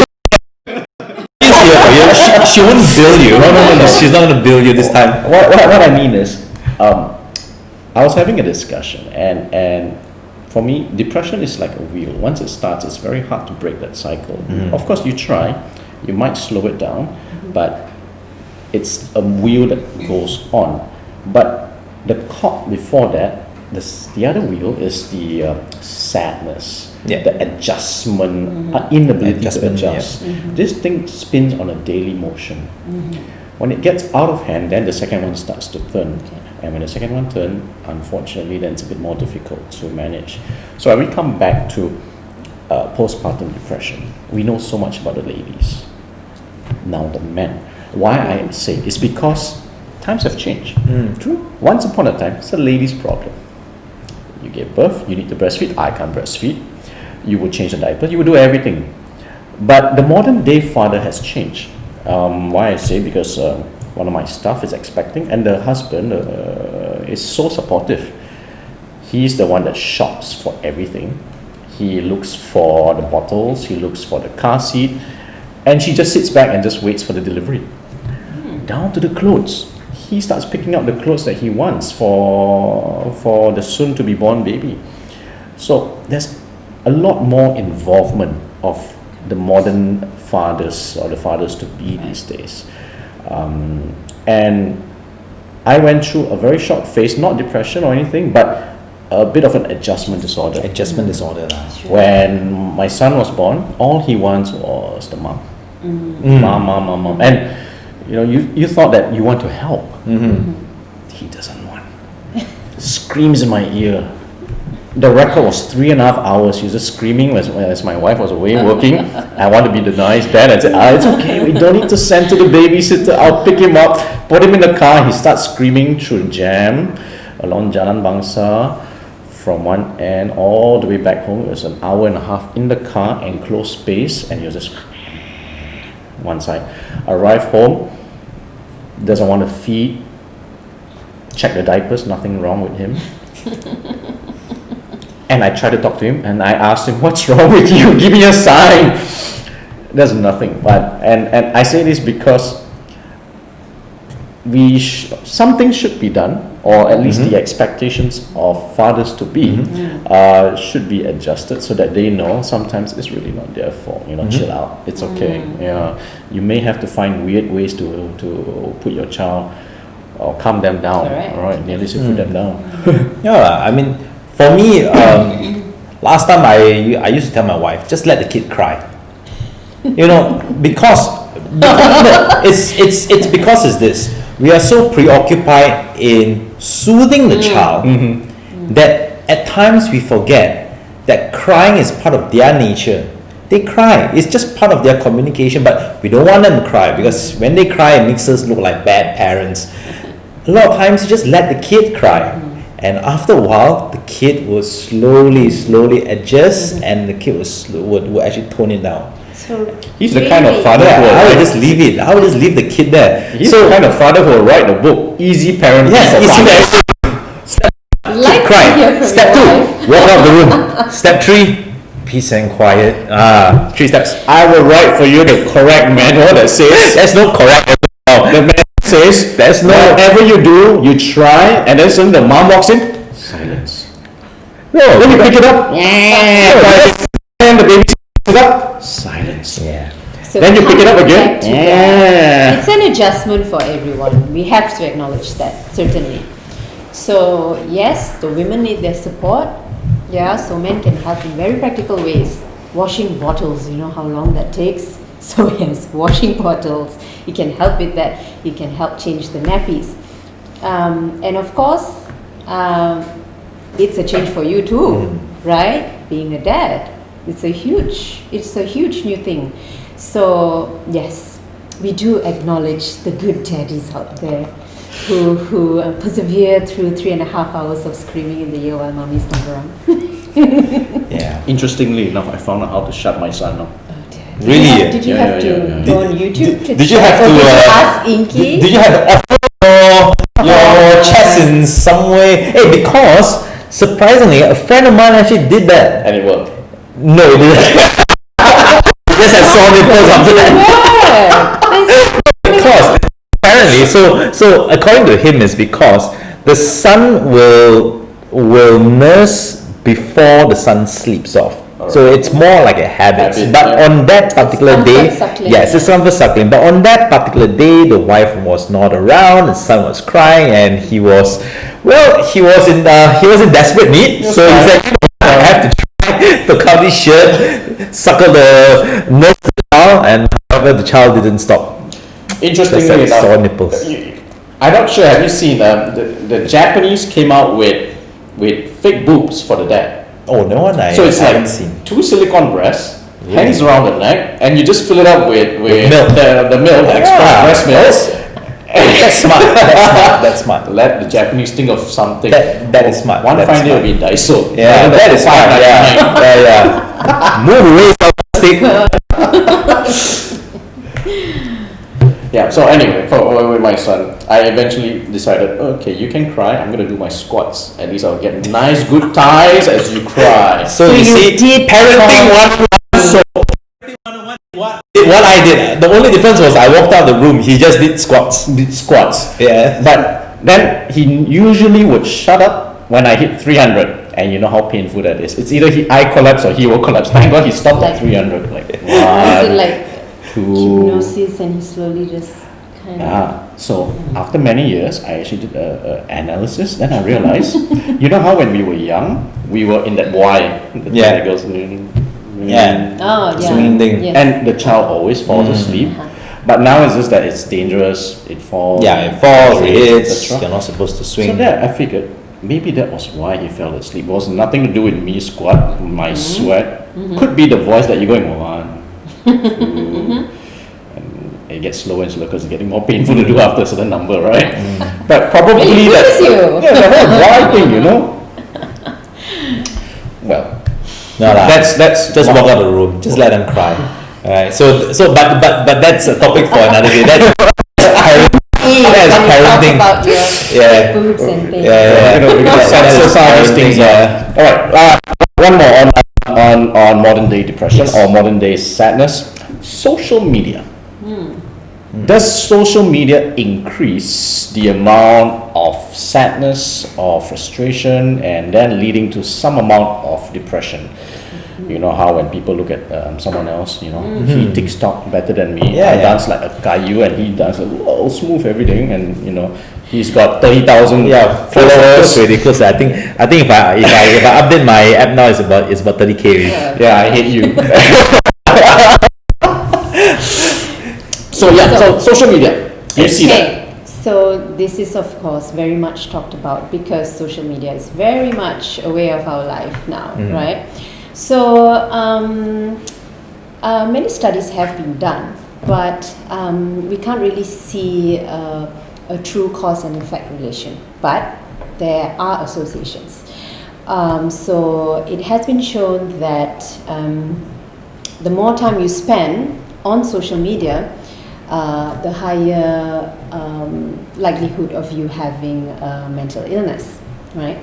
She won't bill you. No, she's not gonna bill you this time. What I mean is, I was having a discussion, and for me, depression is like a wheel. Once it starts, it's very hard to break that cycle. Of course, you try, you might slow it down, but it's a wheel that goes on. But the cog before that, the other wheel is the sadness, the adjustment, inability to adjust. This thing spins on a daily motion. When it gets out of hand, then the second one starts to turn. And when the second one turns, unfortunately, then it's a bit more difficult to manage. So when we come back to postpartum depression, we know so much about the ladies. Now the men. Why I say it's because times have changed. True. Once upon a time, it's a lady's problem. You gave birth, you need to breastfeed. I can't breastfeed. You will change the diaper, you will do everything. But the modern day father has changed. Why I say because one of my staff is expecting, and the husband is so supportive. He's the one that shops for everything. He looks for the bottles, he looks for the car seat, and she just sits back and just waits for the delivery. Down to the clothes. He starts picking up the clothes that he wants for the soon to be born baby. So there's a lot more involvement of the modern fathers or the fathers to be these days. And I went through a very short phase, not depression or anything, but a bit of an adjustment disorder. Adjustment disorder. When my son was born, all he wants was the mom. Mom. And you thought that you want to help. He doesn't want. Screams in my ear. The record was 3.5 hours. He was just screaming as my wife was away working. I want to be the nice dad. I said, it's okay. We don't need to send to the babysitter. I'll pick him up, put him in the car. He starts screaming through the jam along Jalan Bangsa from one end all the way back home. It was an hour and a half in the car, enclosed space, and he was just one side. Arrive home, doesn't want to feed. Check the diapers, nothing wrong with him. And I tried to talk to him, and I asked him, "What's wrong with you? Give me a sign." There's nothing. But and I say this because something should be done, or at least the expectations of fathers to be should be adjusted so that they know sometimes it's really not their fault. Chill out. It's okay. You may have to find weird ways to put your child or calm them down. All right, at least you put them down. I mean, for me, last time I used to tell my wife, just let the kid cry. Because it's because it's this. We are so preoccupied in soothing the child that at times we forget that crying is part of their nature. They cry. It's just part of their communication, but we don't want them to cry because when they cry, it makes us look like bad parents. A lot of times, you just let the kid cry. And after a while, the kid will slowly adjust, and the kid will actually tone it down. So he's the kind of father who I would just leave it. I would just leave the kid there. He's the kind of father who will write the book Easy Parenting. Yes, easy parenting. like Cry. to hear from Step your 2, wife. walk out of the room. Step 3, peace and quiet. 3 steps. I will write for you the correct manual that says There's no correct. the manual says There's no. whatever you do, you try, and then suddenly the mom walks in. Silence. No. Then you pick it up. And the baby picks it up. Silence. Yeah. So Then you pick it up again. back to that. It's an adjustment for everyone. We have to acknowledge that, certainly. So yes, the women need their support. So men can help in very practical ways. Washing bottles, you know how long that takes. So yes, washing bottles. You can help with that. You can help change the nappies. And of course, it's a change for you too, right? Being a dad. It's a huge new thing. So yes, we do acknowledge the good daddies out there who persevere through 3.5 hours of screaming in the ear while mommy's not around. Yeah. Interestingly enough, I found out how to shut my son up. Really? Did you Yeah, have yeah, to yeah. go on YouTube? Did you have or to? did you ask Inky? Did you have to offer your chest in some way? Hey, because surprisingly, a friend of mine actually did that. And it worked. No, it didn't. Just I saw nipples after that. Because apparently, so according to him, is because the son will nurse before the son sleeps off. So it's more like a habit. Habit, But yeah. on that particular day, comfort suckling, yes, it's comfort suckling. But on that particular day, the wife was not around. The son was crying, and he was in desperate need. So he said, I have to try to cut his shirt, suckle the nurse the child, and however the child didn't stop. Interestingly Just like enough, sore nipples. I'm not sure. Have you seen the Japanese came out with fake boobs for the dad? Oh, no one I So it's haven't like seen. 2 silicone breasts, Really? hangs around the neck, and you just fill it up with milk. the milk, the express breast milk. That's smart. That's smart. Let the Japanese think of something. That is smart. One That is fine day will smart. be Daiso. Yeah, Rather that than is smart. Yeah, $5.99. Move away, stick. Yeah. So anyway, with my son, I eventually decided, okay, you can cry. I'm gonna do my squats. At least I'll get nice, good thighs as you cry. So you see, parenting 101. So what I did. The only difference was I walked out of the room. He just did squats. Yeah. But then he usually would shut up when I hit 300, and you know how painful that is. It's either I collapse or he will collapse. Thank God he stopped at 300. Like Is it one, like two. hypnosis and you slowly just kind of... So after many years, I actually did a analysis. Then I realized, you know how when we were young, we were in that Y. The Yeah. that goes, Yeah. Oh, yeah. Swinging thing. Yes. and the child always falls asleep. But now it's just that it's dangerous. It falls. Yeah, it falls, it hits. etc. You're not supposed to So swing. that I figured maybe that was why he fell asleep. It was nothing to do with me squat, my sweat. Could be the voice that you're going 1, 2, and it gets slower and slower because it's getting more painful to do after a certain number, right? But probably Really that. please you. Yeah, the whole why thing, you know. Well, No lah. that's Just walk out of the room. Just let them cry. Alright. But that's a topic for another day. That's parenting. Talk about your Yeah. boobs and things. Yeah. we're gonna censor some of these things. Yeah. All right. One more on modern day depression or modern day sadness. Social media. Does social media increase the amount of sadness or frustration and then leading to some amount of depression? You know how when people look at someone else, you know, he TikTok better than me. Yeah, I yeah. dance like a kayu and he dance like whoa, smooth everything, and you know he's got 30,000 Followers ridiculous. I think if I update my app now, it's about 30K. Yeah, I hate you. So social media. You see that? Okay, so this is of course very much talked about because social media is very much a way of our life now, right? So many studies have been done, but we can't really see a true cause and effect relation, but there are associations. So it has been shown that the more time you spend on social media, the higher likelihood of you having mental illness, right?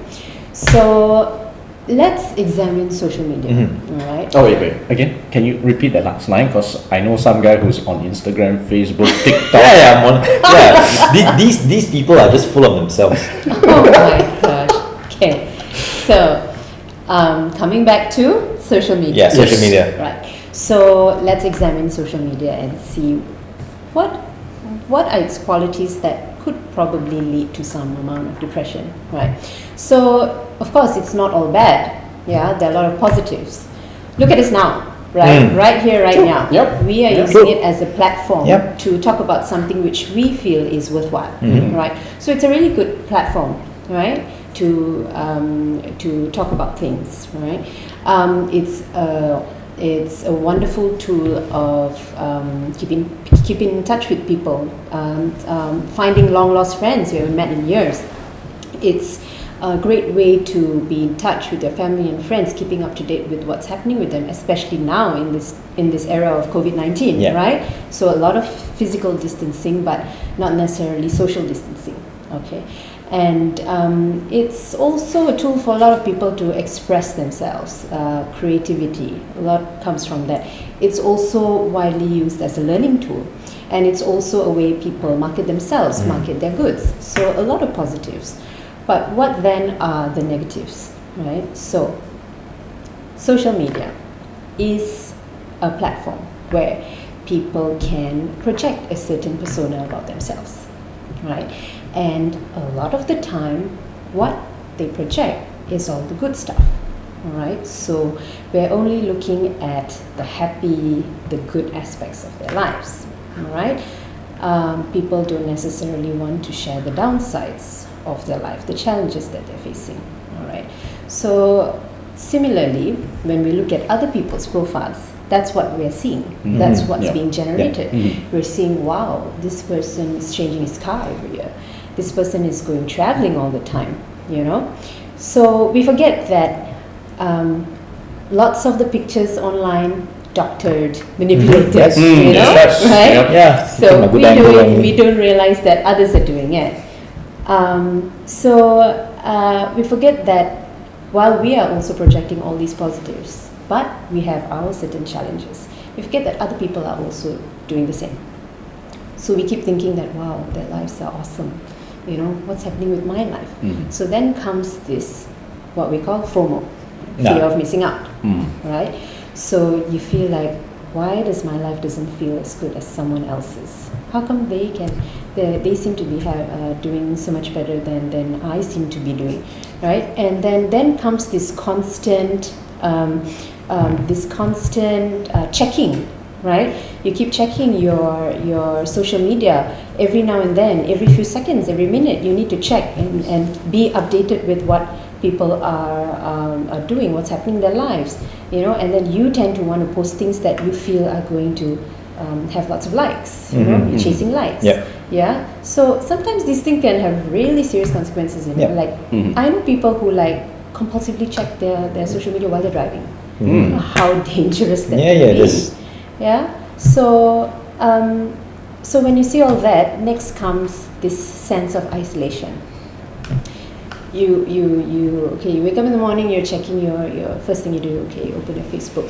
So let's examine social media, right? Oh wait. Again, can you repeat that last line? Because I know some guy who's on Instagram, Facebook, TikTok. These people are just full of themselves. Oh my gosh. Okay. So, coming back to social media. Yeah, social media. Right. So let's examine social media and see what are its qualities that could probably lead to some amount of depression, right? So of course it's not all bad. Yeah, there are a lot of positives. Look at us now, right? Right here, right now. Yep. We are Yep. using it as a platform Yep. to talk about something which we feel is worthwhile, right? So it's a really good platform, right? To talk about things, right? It's a wonderful tool of keeping in touch with people, finding long lost friends you haven't met in years. It's a great way to be in touch with your family and friends, keeping up to date with what's happening with them, especially now in this era of COVID-19, Yeah. right? So a lot of physical distancing, but not necessarily social distancing. Okay, and it's also a tool for a lot of people to express themselves. Creativity, a lot comes from that. It's also widely used as a learning tool, and it's also a way people market themselves, market their goods. So a lot of positives. But what then are the negatives, right? So social media is a platform where people can project a certain persona about themselves, right? And a lot of the time, what they project is all the good stuff, all right? So we're only looking at the happy, the good aspects of their lives, all right? People don't necessarily want to share the downsides of their life, the challenges that they're facing, all right? So similarly, when we look at other people's profiles, that's what we're seeing. That's what's being generated. We're seeing, wow, this person is changing his car every year. This person is going traveling all the time, you know? So we forget that lots of the pictures online doctored, manipulated, you know, That's right? Yep. Yeah. So Good angle. we don't realize that others are doing it. We forget that while we are also projecting all these positives, but we have our certain challenges. We forget that other people are also doing the same. So we keep thinking that, wow, their lives are awesome. You know, what's happening with my life? So then comes this, what we call FOMO, fear of missing out, right? So you feel like, why does my life doesn't feel as good as someone else's? How come they seem to be doing so much better than I seem to be doing, right? And then comes this constant checking, right? You keep checking your social media every now and then, every few seconds, every minute. You need to check and be updated with what people are doing, what's happening in their lives, you know. And then you tend to want to post things that you feel are going to have lots of likes. You know, you're chasing likes. Yeah. So sometimes these things can have really serious consequences. You know, like I know people who like compulsively check their social media while they're driving. You know how dangerous that can be. Yeah. So when you see all that, next comes this sense of isolation. You wake up in the morning, you're checking your first thing you do, you open your Facebook.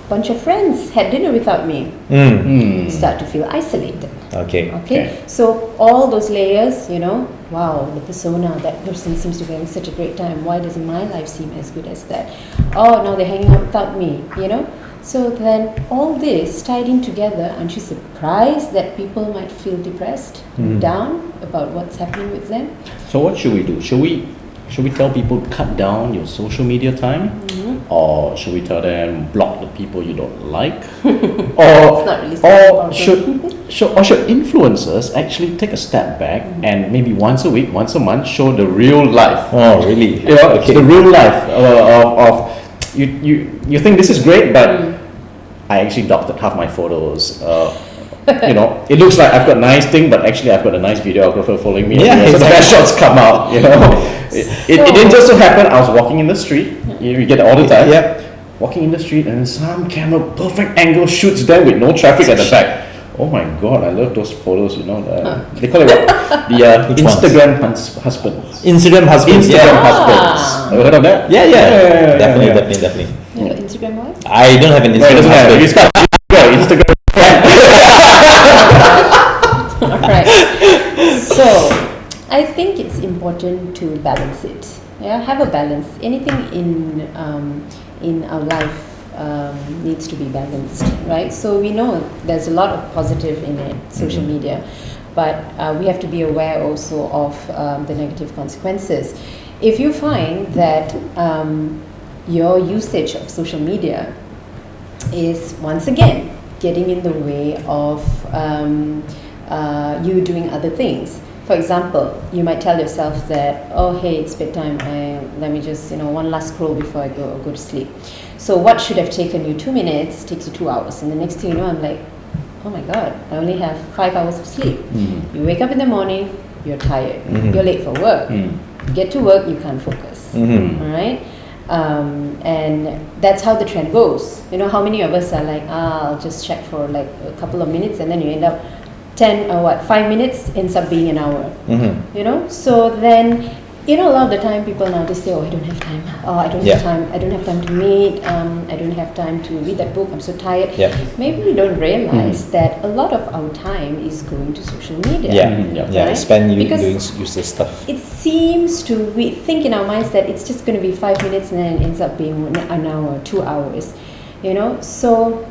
Bunch of friends had dinner without me. You start to feel isolated. Okay. So all those layers, you know, wow, the persona, that person seems to be having such a great time. Why doesn't my life seem as good as that? Oh, now they're hanging out without me, you know. So then all this tied in together, aren't you surprised that people might feel depressed, down about what's happening with them? So what should we do? Should we tell people cut down your social media time, or should we tell them block the people you don't like, or should influencers actually take a step back and maybe once a week, once a month show the real life? Oh, really? You know, the real life of you think this is great, but I actually doctored half my photos. You know, it looks like I've got a nice thing, but actually I've got a nice videographer following me. So the best shots come out, you know. It didn't just so happen, I was walking in the street, you get it all the time. Walking in the street and some camera, perfect angle, shoots them with no traffic at the back. Oh my god, I love those photos, you know. They call it what? The Instagram husbands. Instagram husbands. Husbands. Have you heard of that? Yeah. Definitely. You know, Instagram what? I don't have an No, it Instagram doesn't matter. husband. It's got Instagram. Alright. So I think it's important to balance it. Yeah, have a balance. Anything in our life needs to be balanced, right? So we know there's a lot of positive in it, social media, but we have to be aware also of the negative consequences. If you find that your usage of social media is once again getting in the way of you doing other things. For example, you might tell yourself that, oh hey, it's bedtime, let me just, one last scroll before I go to sleep. So what should have taken you 2 minutes takes you 2 hours, and the next thing you know, I'm like, oh my god, I only have 5 hours of sleep. You wake up in the morning, you're tired, you're late for work, get to work, you can't focus. Mm-hmm. All right. And that's how the trend goes. You know, how many of us are like, I'll just check for like a couple of minutes, and then you end up 5 minutes ends up being an hour. Mm-hmm. You know, so then, you know, a lot of the time people nowadays say, oh, I don't have time. Oh, I don't have time. I don't have time to meet. I don't have time to read that book. I'm so tired. Yeah. Maybe we don't realize that a lot of our time is going to social media. Yeah. Spend Because doing useless stuff. it seems to, we think in our minds that it's just going to be 5 minutes and then it ends up being an hour, 2 hours, you know. So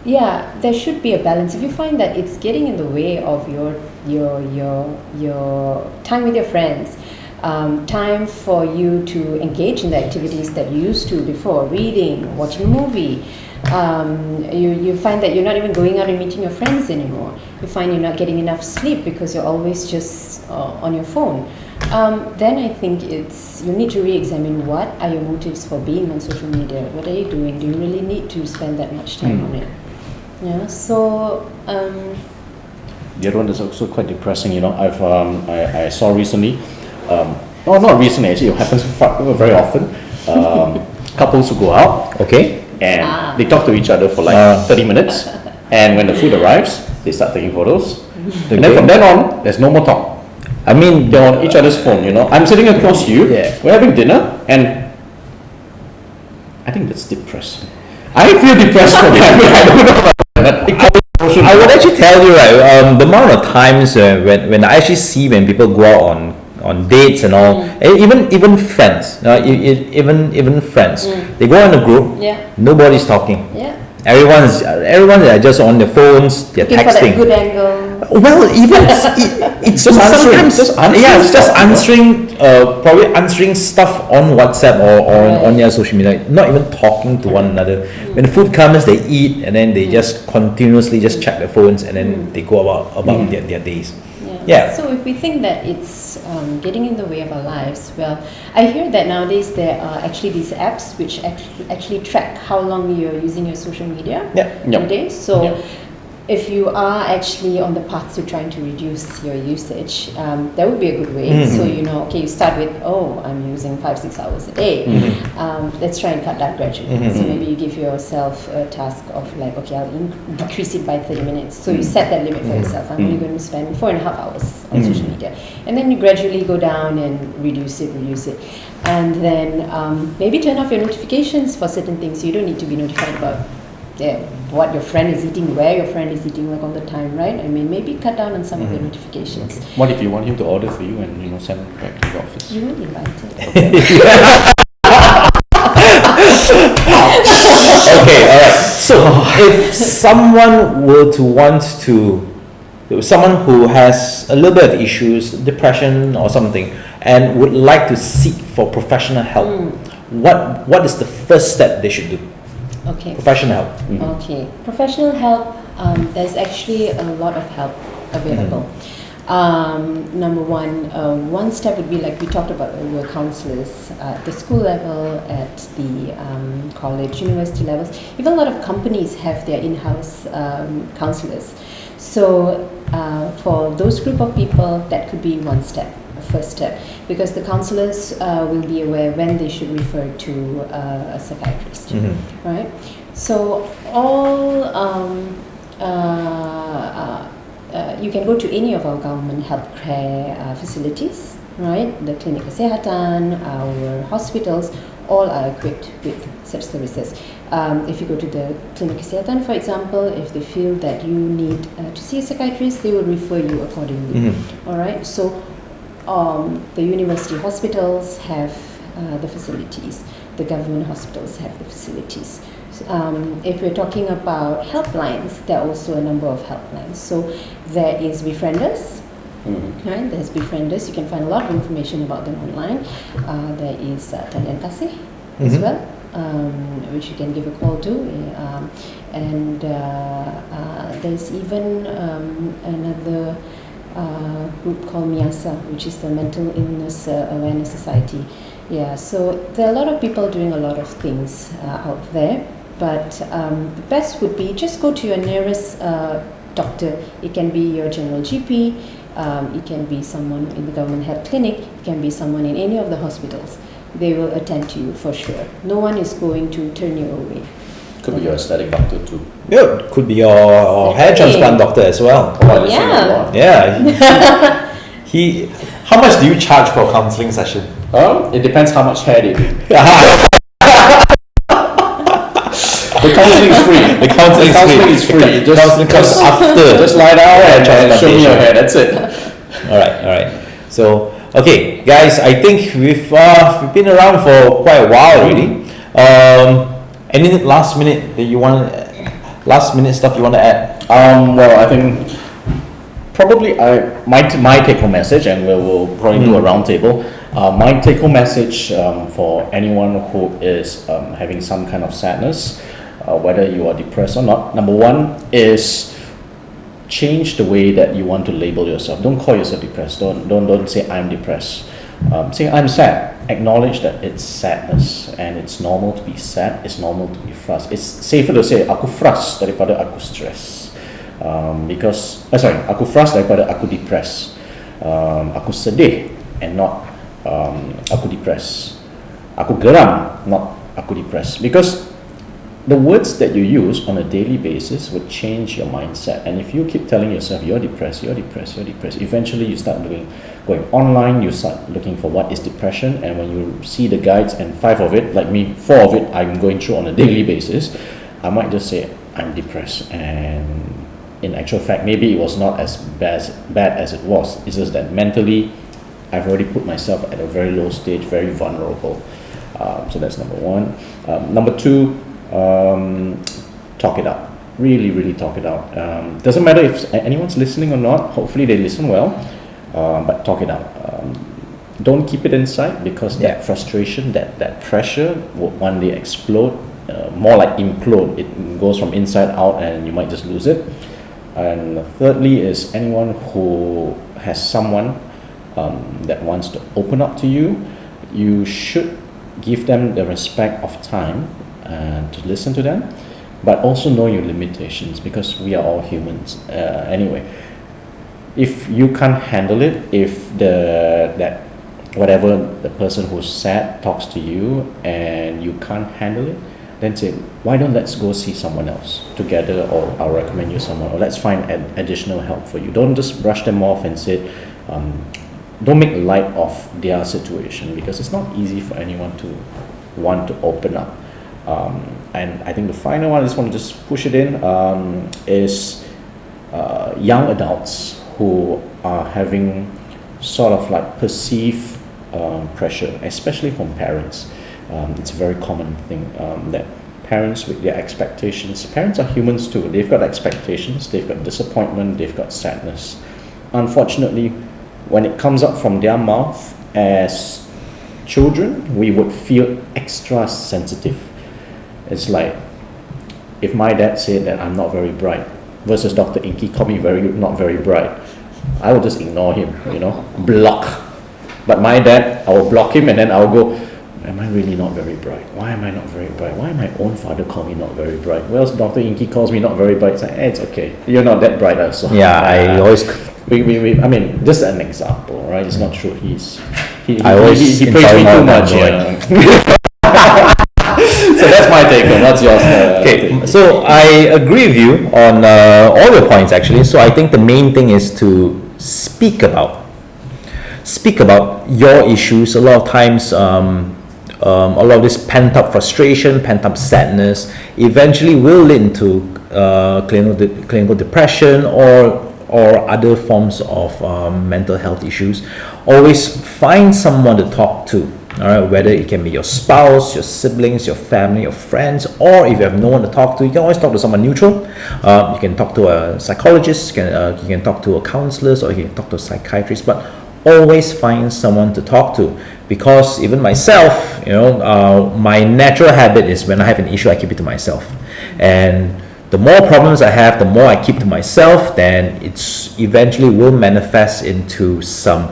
yeah, there should be a balance. If you find that it's getting in the way of your time with your friends, time for you to engage in the activities that you used to before, reading, watching a movie, you find that you're not even going out and meeting your friends anymore. You find you're not getting enough sleep because you're always just on your phone. Then I think you need to re-examine what are your motives for being on social media. What are you doing? Do you really need to spend that much time on it? Yeah. So The other one is also quite depressing. You know, I saw recently, no, not recently actually. It happens very often. Couples who go out, Okay. and they talk to each other for like 30 minutes, and when the food arrives, they start taking photos, and then from then on, there's no more talk. I mean, They're on each other's phone. You know, I'm sitting across you. Yeah. We're having dinner, and I think that's depressing. I feel depressed for that. I don't know about that. I would actually tell you, right, the amount of times when I actually see when people go out on dates and all, even friends, even friends, they go in a group, nobody's talking. yeah, Everyone's just on their phones, they're looking for that texting. good angle. Well, even it's Just answering, sometimes just answering yeah, it's just stuff, answering, probably answering stuff on WhatsApp or Right. on their social media, not even talking to one another. When the food comes, they eat and then they just continuously just check their phones and then they go about their days. Yeah. So if we think that it's getting in the way of our lives, well, I hear that nowadays there are actually these apps which actually track how long you're using your social media Yep. a day. So Yep. if you are actually on the path to trying to reduce your usage, that would be a good way. So you know, okay, you start with, I'm using 5-6 hours a day. Let's try and cut that gradually. So maybe you give yourself a task of like, okay, I'll decrease it by 30 minutes. So you set that limit for yourself. I'm only going to spend 4.5 hours on social media, and then you gradually go down and reduce it, and then maybe turn off your notifications for certain things. You don't need to be notified about what your friend is eating, where your friend is eating, like all the time, right? I mean, maybe cut down on some of the notifications. What if you want him to order for you and send him back to the office? You will be invited. Okay, all right. So if someone were to want to, someone who has a little bit of issues, depression or something, and would like to seek for professional help, what is the first step they should do? Okay. Professional help. Okay. Professional help, there's actually a lot of help available. Number one step would be, like we talked about earlier, counselors at the school level, at the college, university levels. Even a lot of companies have their in-house counselors. So for those group of people, that could be one step, a first step, because the counselors will be aware when they should refer to a psychiatrist, right? So all you can go to any of our government healthcare facilities, right? The Klinik Kesehatan, our hospitals, all are equipped with such services. If you go to the Klinik Kesehatan, for example, if they feel that you need to see a psychiatrist, they will refer you accordingly. All right. So the university hospitals have the facilities. The government hospitals have the facilities. If we're talking about helplines, there are also a number of helplines. So there is Befrienders, right? There's Befrienders. You can find a lot of information about them online. There is Talian Kasih as well, which you can give a call to. And there's even another group called MIASA, which is the Mental Illness Awareness Society. Yeah, so there are a lot of people doing a lot of things out there. But the best would be just go to your nearest doctor. It can be your general GP, It can be someone in the government health clinic. It can be someone in any of the hospitals. They will attend to you for sure. No one is going to turn you away. Could be your aesthetic doctor too. Yeah, could be your hair transplant doctor as well. Oh, Yeah. Yeah. How much do you charge for a counseling session? It depends how much hair they do. The counseling is free. The counseling is free. The counseling comes after. Just lie down and show me your hair. That's it. All right. So, okay, guys, I think we've been around for quite a while already. Any last minute stuff you want to add? Well, I think probably my take home message, and we'll probably do a round table. My take home message for anyone who is having some kind of sadness, whether you are depressed or not. Number one is change the way that you want to label yourself. Don't call yourself depressed. Don't say I'm depressed. Say I'm sad. Acknowledge that it's sadness and it's normal to be sad. It's normal to be frustrated. It's safer to say aku frust daripada aku stress. Aku frust daripada aku depressed. Aku sedih and not aku depressed. Aku geram, not aku depressed. Because the words that you use on a daily basis would change your mindset. And if you keep telling yourself you're depressed, eventually you start going online, you start looking for what is depression, and when you see the guides, and 5 of it, like me, 4 of it I'm going through on a daily basis, I might just say I'm depressed, and in actual fact maybe it was not as bad as it was. It's just that mentally I've already put myself at a very low stage, very vulnerable. So that's number one. Number two, talk it out. Really talk it out. Doesn't matter if anyone's listening or not. Hopefully they listen well, but talk it out. Don't keep it inside, because that frustration, that pressure will one day explode, more like implode. It goes from inside out and you might just lose it. And thirdly is anyone who has someone that wants to open up to you, you should give them the respect of time to listen to them, but also know your limitations, because we are all humans. Anyway, if you can't handle it, if whatever the person who's sad talks to you and you can't handle it, then say, why don't let's go see someone else together, or I'll recommend you someone, or let's find additional help for you. Don't just brush them off and say, don't make light of their situation, because it's not easy for anyone to want to open up. And I think the final one, I just want to just push it in, is young adults who are having sort of like perceived pressure, especially from parents. It's a very common thing that parents with their expectations, parents are humans too, they've got expectations, they've got disappointment, they've got sadness. Unfortunately, when it comes up from their mouth as children, we would feel extra sensitive. It's like if my dad said that I'm not very bright versus Dr. Inky called me not very bright, I will just ignore him, block. But my dad, I will block him, and then I'll go, am I really not very bright? Why am I not very bright? Why my own father call me not very bright? Well, Dr. Inky calls me not very bright. It's like, it's okay. You're not that bright also. Yeah, I always... I mean, just an example, right? It's not true. He always praised me too much. So that's my take. What's yours? Okay, so I agree with you on all your points actually. So I think the main thing is to speak about your issues. A lot of times, a lot of this pent-up frustration, pent-up sadness, eventually will lead into clinical depression or other forms of mental health issues. Always find someone to talk to. All right, whether it can be your spouse, your siblings, your family, your friends, or if you have no one to talk to, you can always talk to someone neutral. You can talk to a psychologist, you can talk to a counselor, or you can talk to a psychiatrist, but always find someone to talk to. Because even myself, my natural habit is when I have an issue, I keep it to myself. And the more problems I have, the more I keep to myself, then it's eventually will manifest into some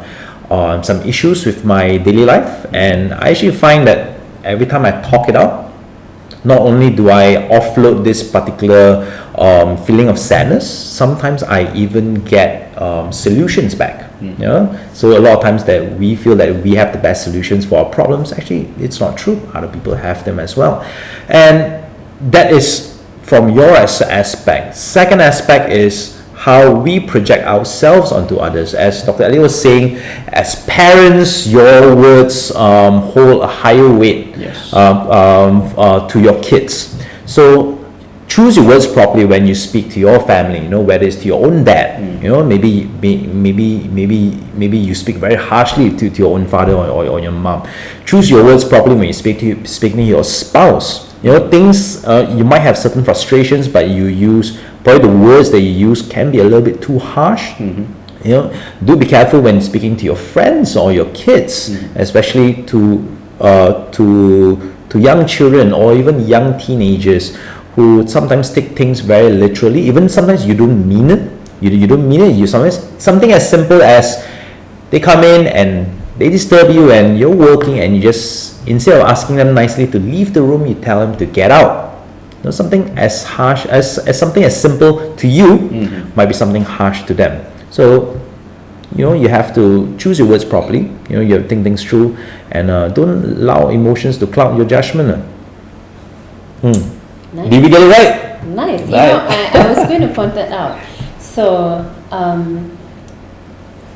issues with my daily life. And I actually find that every time I talk it out, not only do I offload this particular feeling of sadness, sometimes I even get solutions back. You know, so a lot of times that we feel that we have the best solutions for our problems. Actually, it's not true. Other people have them as well, and that is from your aspect. Second aspect is how we project ourselves onto others. As Dr. Ali was saying, as parents, your words hold a higher weight to your kids. So choose your words properly when you speak to your family. You know, whether it's to your own dad. You know, maybe you speak very harshly to your own father or your mom. Choose your words properly when you speaking to your spouse. You know, things you might have certain frustrations, but you use probably the words that you use can be a little bit too harsh. You know, do be careful when speaking to your friends or your kids, especially to young children or even young teenagers who sometimes take things very literally. Even sometimes you don't mean it. You don't mean it. You sometimes something as simple as they come in and they disturb you and you're working and you just, instead of asking them nicely to leave the room, you tell them to get out. You know, something as harsh as something as simple to you might be something harsh to them. So, you know, you have to choose your words properly. You know, you have to think things through, and don't allow emotions to cloud your judgment. Nice. Did we get it right? Nice. You know, I was going to point that out. So,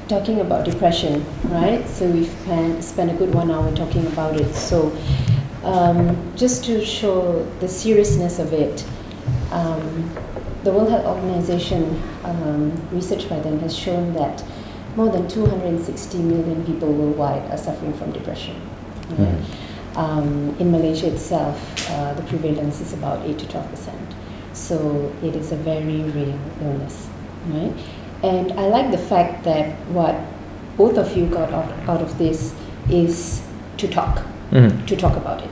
talking about depression, right? So we've spent a good 1 hour talking about it. So, just to show the seriousness of it, the World Health Organization research by them has shown that more than 260 million people worldwide are suffering from depression. Right? In Malaysia itself, the prevalence is about 8 to 12%. So it is a very real illness, right? And I like the fact that what both of you got out of this is to talk about it.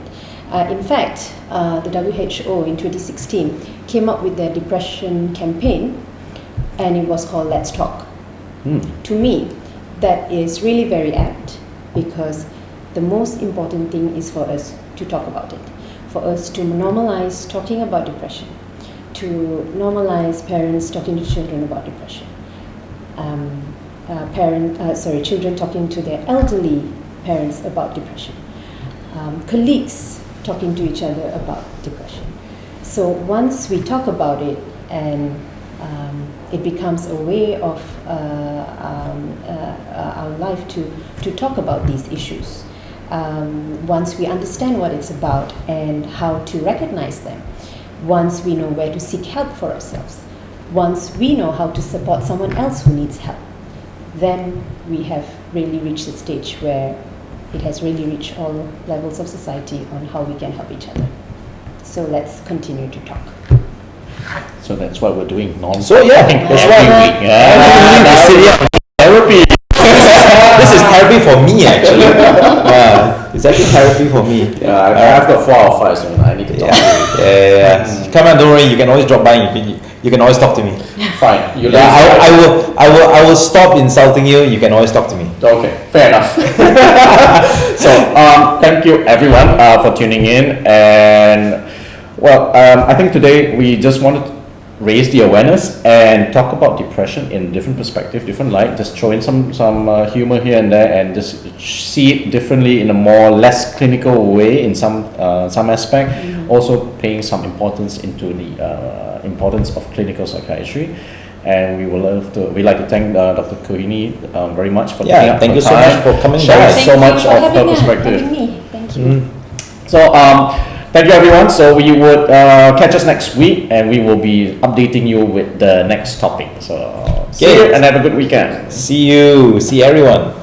In fact, the WHO in 2016 came up with their depression campaign, and it was called Let's Talk. To me, that is really very apt, because the most important thing is for us to talk about it, for us to normalize talking about depression, to normalize parents talking to children about depression, children talking to their elderly parents about depression, colleagues talking to each other about depression. So once we talk about it, and it becomes a way of our life to talk about these issues. Once we understand what it's about and how to recognize them, once we know where to seek help for ourselves, once we know how to support someone else who needs help, then we have really reached a stage where it has really reached all levels of society on how we can help each other. So let's continue to talk. So that's what we're doing. So yeah, that's why therapy. This is therapy for me, actually. It's actually therapy for me. I've got 4 or 5, so I need to talk to you. Yeah. Come on, don't worry. You can always drop by. You can always talk to me. Fine. I will stop insulting you. You can always talk to me. Okay, fair enough. So, thank you everyone for tuning in, and I think today we just wanted to raise the awareness and talk about depression in different perspective, different light. Just throw in some humor here and there, and just see it differently in a more less clinical way in some aspect. Also paying some importance into the importance of clinical psychiatry. And we like to thank Dr. Kohini very much for taking up thank her you so time, much for coming sharing by. so much of her perspective. Having me. Thank you. So thank you everyone. So we would catch us next week, and we will be updating you with the next topic. So see you and have a good weekend. See you. See everyone.